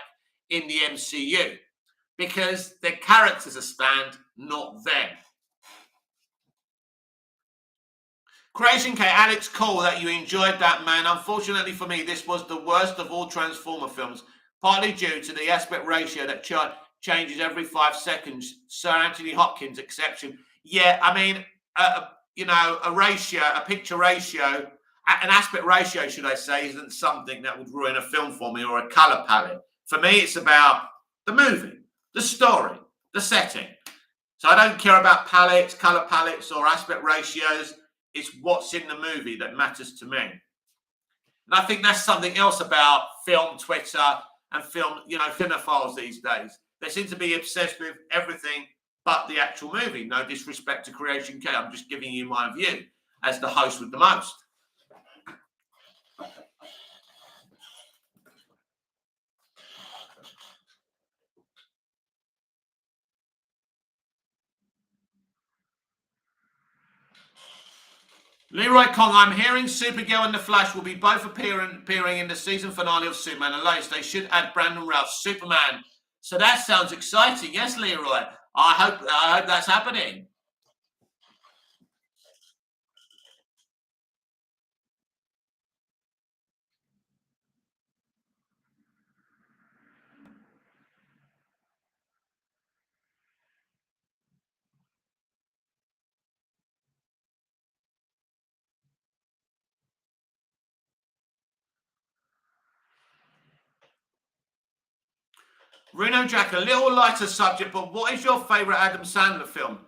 in the MCU because their characters are stand, not them. Creation K, Alex Cole, that you enjoyed that, man. Unfortunately for me, this was the worst of all Transformer films, partly due to the aspect ratio that changes every 5 seconds. Sir Anthony Hopkins exception. Yeah, I mean, a picture ratio, an aspect ratio, should I say, isn't something that would ruin a film for me or a color palette. For me, it's about the movie, the story, the setting. So I don't care about palettes, color palettes, or aspect ratios. It's what's in the movie that matters to me. And I think that's something else about film, Twitter, and film, cinephiles these days. They seem to be obsessed with everything but the actual movie. No disrespect to Creation K. I'm just giving you my view as the host with the most. Leroy Kong, I'm hearing Supergirl and The Flash will be both appearing in the season finale of Superman and Lois. They should add Brandon Routh's Superman. So that sounds exciting. Yes, Leroy. I hope that's happening. Reno Jack, a little lighter subject, but what is your favourite Adam Sandler film?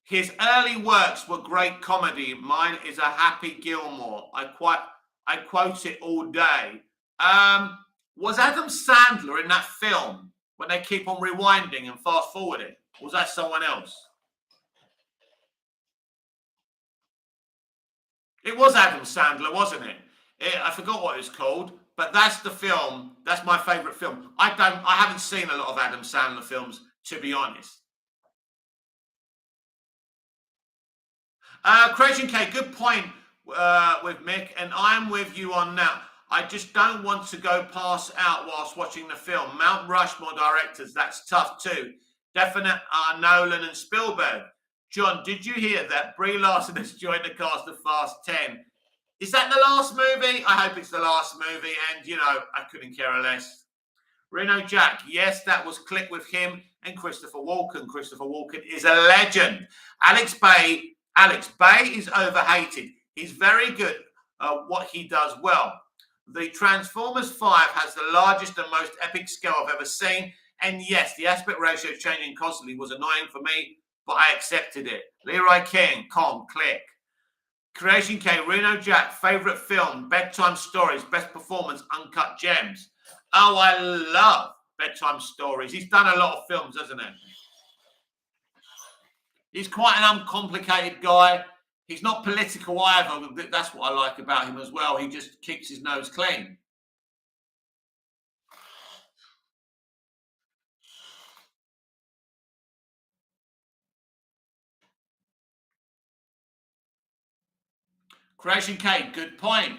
His early works were great comedy. Mine is a Happy Gilmore. I quote it all day. Was Adam Sandler in that film when they keep on rewinding and fast forwarding? Or was that someone else? It was Adam Sandler, wasn't it? I forgot what it was called. But that's the film. That's my favourite film. I haven't seen a lot of Adam Sandler films, to be honest. Creation K, good point with Mick, and I'm with you on that. I just don't want to go pass out whilst watching the film. Mount Rushmore directors, that's tough too. Definite are Nolan and Spielberg. John, did you hear that Brie Larson has joined the cast of Fast 10? Is that the last movie? I hope it's the last movie. And, I couldn't care less. Reno Jack. Yes, that was Click with him and Christopher Walken. Christopher Walken is a legend. Alex Bay is overhated. He's very good at what he does well. The Transformers 5 has the largest and most epic scale I've ever seen. And yes, the aspect ratio changing constantly was annoying for me, but I accepted it. Leroy King, Kong, click. Creation K, Reno Jack, favorite film, bedtime stories, best performance, Uncut Gems. Oh, I love bedtime stories. He's done a lot of films, hasn't he? He's quite an uncomplicated guy. He's not political either. That's what I like about him as well. He just keeps his nose clean. Creation K, good point.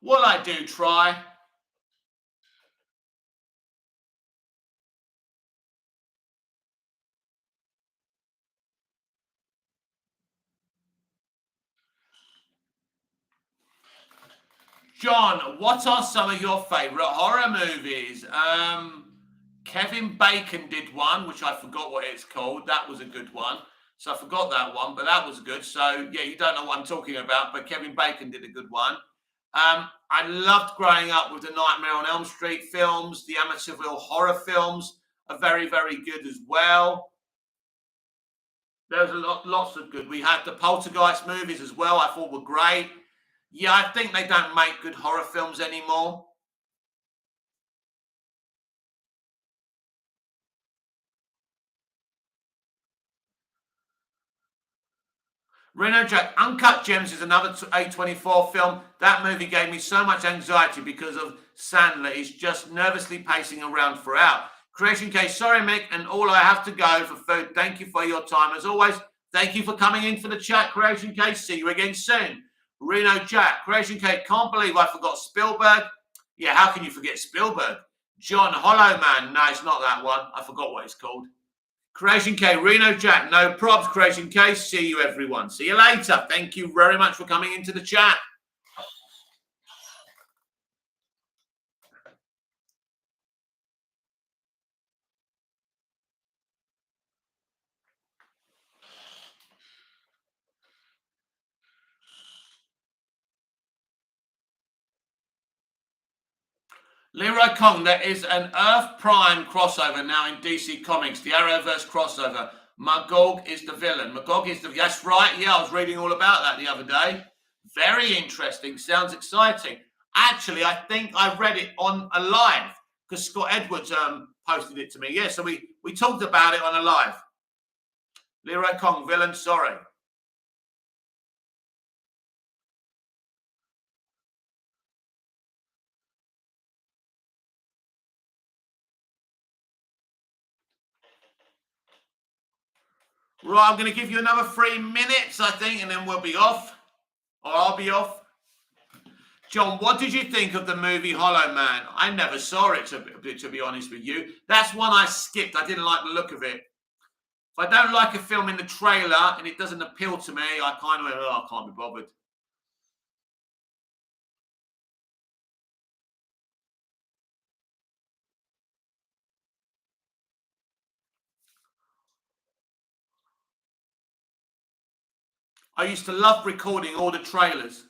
Will I do try? John, what are some of your favourite horror movies? Kevin Bacon did one, which I forgot what it's called. That was a good one. So I forgot that one, but that was good. So, yeah, you don't know what I'm talking about, but Kevin Bacon did a good one. I loved growing up with the Nightmare on Elm Street films. The Amityville horror films are very, very good as well. There's lots of good. We had the Poltergeist movies as well. I thought were great. Yeah, I think they don't make good horror films anymore. Reno Jack, Uncut Gems is another A24 film. That movie gave me so much anxiety because of Sandler. He's just nervously pacing around throughout. Creation Case, sorry, Mick, and all I have to go for food. Thank you for your time. As always, thank you for coming in for the chat, Creation Case. See you again soon. Reno Jack, Creation Case, can't believe I forgot Spielberg. Yeah, how can you forget Spielberg? John Hollow Man. No, it's not that one. I forgot what it's called. Creation K, Reno Jack, no props, Creation K. See you, everyone. See you later. Thank you very much for coming into the chat. Leroy Kong, there is an Earth Prime crossover now in DC Comics, the Arrowverse crossover. Magog is the villain. Magog is the... That's right. Yeah, I was reading all about that the other day. Very interesting. Sounds exciting. Actually, I think I read it on a live because Scott Edwards posted it to me. Yeah, so we talked about it on a live. Leroy Kong, villain, sorry. Right, I'm going to give you another 3 minutes, I think, and then we'll be off. Or I'll be off. John, what did you think of the movie Hollow Man? I never saw it, to be honest with you. That's one I skipped. I didn't like the look of it. If I don't like a film in the trailer and it doesn't appeal to me, I kind of, I can't be bothered. I used to love recording all the trailers.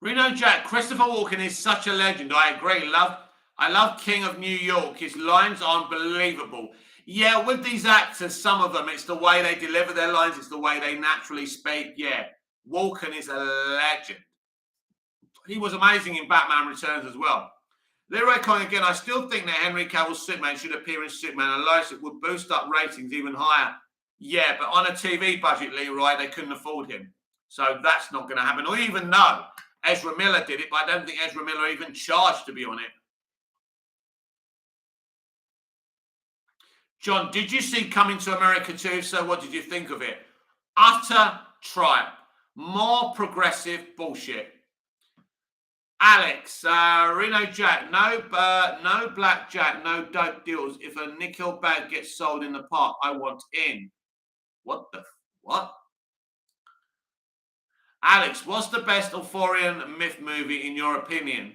Reno Jack, Christopher Walken is such a legend. I agree. I love King of New York. His lines are unbelievable. Yeah, with these actors, some of them, it's the way they deliver their lines. It's the way they naturally speak. Yeah, Walken is a legend. He was amazing in Batman Returns as well. Leroy Kong again, I still think that Henry Cavill's Superman should appear in Superman, unless it would boost up ratings even higher. Yeah, but on a TV budget, Leroy, they couldn't afford him. So that's not going to happen. Or even no. Ezra Miller did it, but I don't think Ezra Miller even charged to be on it. John, did you see Coming to America too? So what did you think of it? Utter tripe. More progressive bullshit. Alex, Reno Jack, no blackjack, no dope deals. If a nickel bag gets sold in the park, I want in. What the what? Alex, what's the best Arthurian myth movie in your opinion?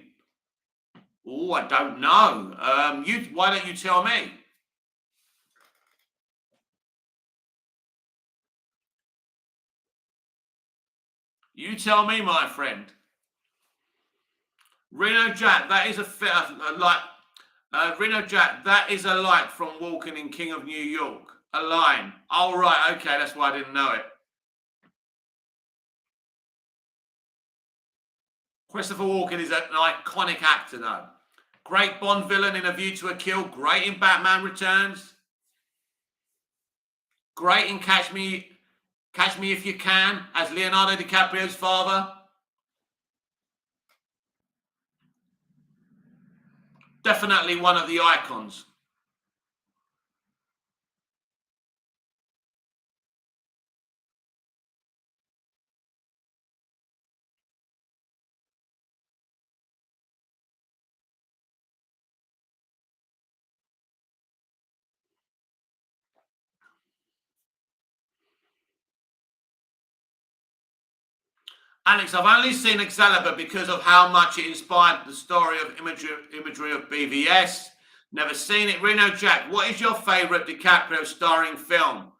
Oh, I don't know. Why don't you tell me? You tell me, my friend. Reno Jack, that is Reno Jack, that is a light from Walking in King of New York. A line. Oh, right. Okay, that's why I didn't know it. Christopher Walken is an iconic actor, though. Great Bond villain in A View to a Kill. Great in Batman Returns. Great in Catch Me If You Can as Leonardo DiCaprio's father. Definitely one of the icons. Alex, I've only seen Excalibur because of how much it inspired the story of imagery of BVS. Never seen it. Reno Jack, what is your favourite DiCaprio starring film?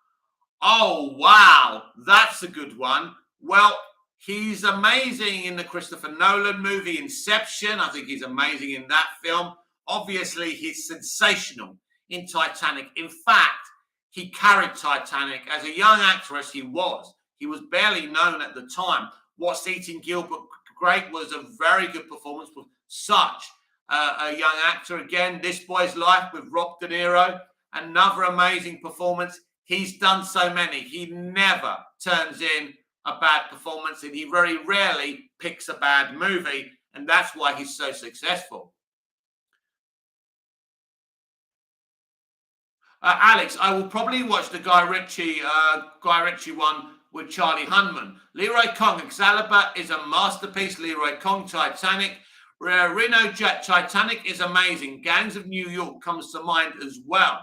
Oh, wow. That's a good one. Well, he's amazing in the Christopher Nolan movie Inception. I think he's amazing in that film. Obviously, he's sensational in Titanic. In fact, he carried Titanic. As a young actress, he was. He was barely known at the time. What's Eating Gilbert Grape was a very good performance for such a young actor. Again, This Boy's Life with Rob De Niro, another amazing performance. He's done so many. He never turns in a bad performance, and he very rarely picks a bad movie, and that's why he's so successful. Alex, I will probably watch the Guy Ritchie one with Charlie Hunman. Leroy Kong, Excalibur is a masterpiece. Leroy Kong, Titanic. Reno Jack, Titanic is amazing. Gangs of New York comes to mind as well.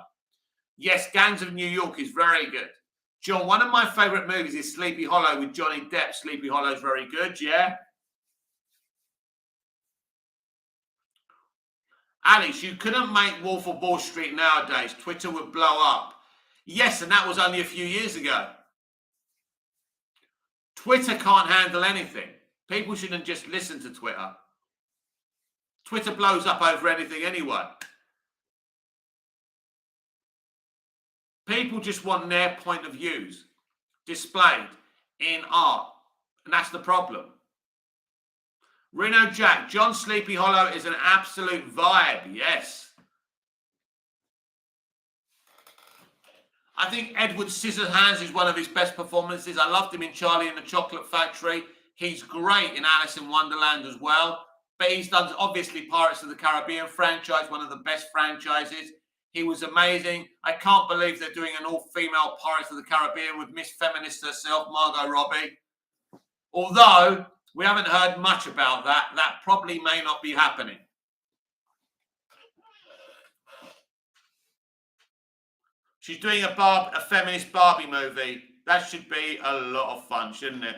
Yes, Gangs of New York is very good. John, one of my favourite movies is Sleepy Hollow with Johnny Depp. Sleepy Hollow is very good, yeah. Alex, you couldn't make Wolf of Wall Street nowadays. Twitter would blow up. Yes, and that was only a few years ago. Twitter can't handle anything. People shouldn't just listen to Twitter. Twitter blows up over anything anyway. People just want their point of views displayed in art, and that's the problem. Reno Jack, John Sleepy Hollow is an absolute vibe, yes. I think Edward Scissorhands is one of his best performances. I loved him in Charlie and the Chocolate Factory. He's great in Alice in Wonderland as well. But he's done, obviously, Pirates of the Caribbean franchise, one of the best franchises. He was amazing. I can't believe they're doing an all-female Pirates of the Caribbean with Miss Feminist herself, Margot Robbie. Although we haven't heard much about that. That probably may not be happening. She's doing a feminist Barbie movie. That should be a lot of fun, shouldn't it?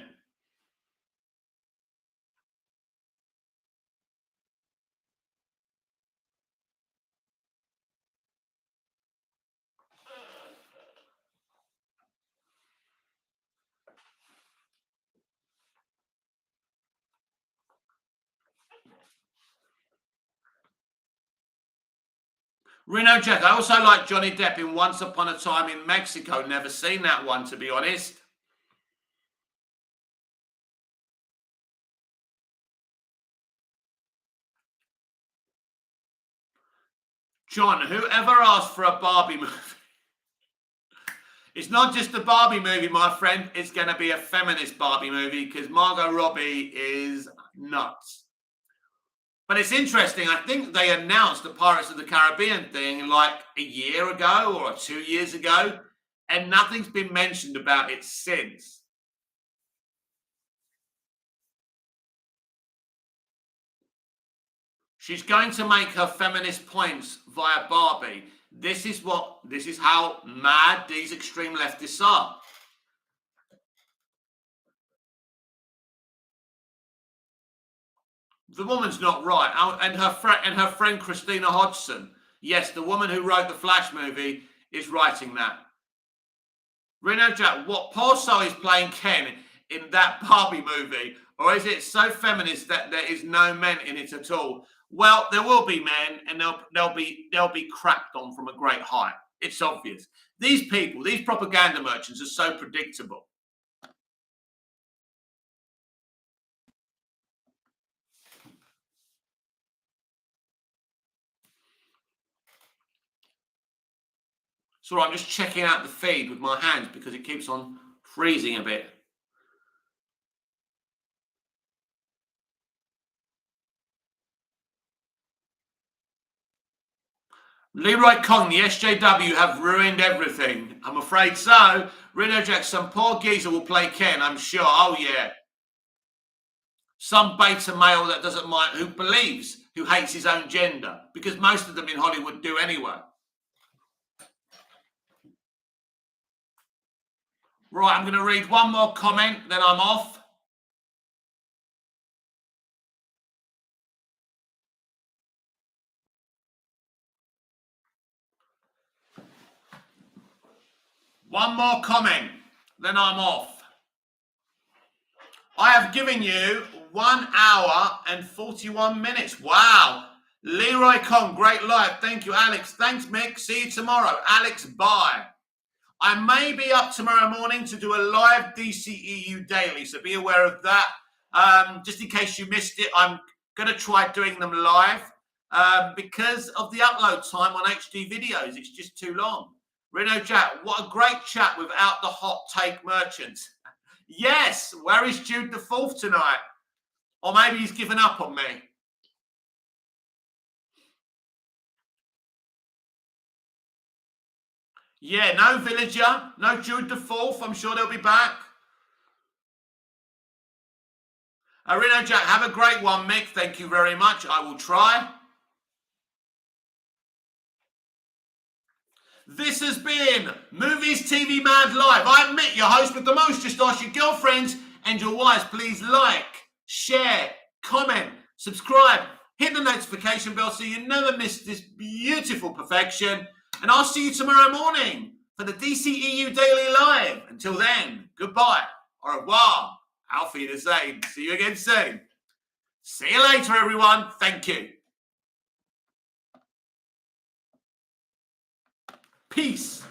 Reno Jack, I also like Johnny Depp in Once Upon a Time in Mexico. Never seen that one, to be honest. John, whoever asked for a Barbie movie? It's not just a Barbie movie, my friend. It's going to be a feminist Barbie movie because Margot Robbie is nuts. But it's interesting. I think they announced the Pirates of the Caribbean thing like a year ago or 2 years ago, and nothing's been mentioned about it since. She's going to make her feminist points via Barbie. This is how mad these extreme leftists are. The woman's not right. And her friend Christina Hodgson. Yes, the woman who wrote the Flash movie is writing that. Reno Jack, what Paulso is playing Ken in that Barbie movie, or is it so feminist that there is no men in it at all? Well, there will be men, and they'll be crapped on from a great height. It's obvious. These people, these propaganda merchants, are so predictable. So I'm just checking out the feed with my hands because it keeps on freezing a bit. Leroy Kong, the SJW have ruined everything. I'm afraid so. Reno Jack, some poor geezer will play Ken, I'm sure. Oh, yeah. Some beta male that doesn't mind, who hates his own gender, because most of them in Hollywood do anyway. Right, I'm going to read one more comment, then I'm off. One more comment, then I'm off. I have given you 1 hour and 41 minutes. Wow. Leroy Kong, great live. Thank you, Alex. Thanks, Mick. See you tomorrow. Alex, bye. I may be up tomorrow morning to do a live DCEU daily, so be aware of that. Just in case you missed it, I'm going to try doing them live because of the upload time on HD videos. It's just too long. Reno Jack, what a great chat without the hot take merchants. Yes, where is Jude the Fourth tonight? Or maybe he's given up on me. Yeah, no Villager, no Jude the Fourth. I'm sure they'll be back. Reno Jack, have a great one, Mick. Thank you very much. I will try. This has been Movies TV Mad Live. I'm Mick, your host with the most. Just ask your girlfriends and your wives, please like, share, comment, subscribe, hit the notification bell so you never miss this beautiful perfection. And I'll see you tomorrow morning for the DCEU Daily Live. Until then, goodbye, au revoir, auf Wiedersehen. See you again soon. See you later, everyone. Thank you. Peace.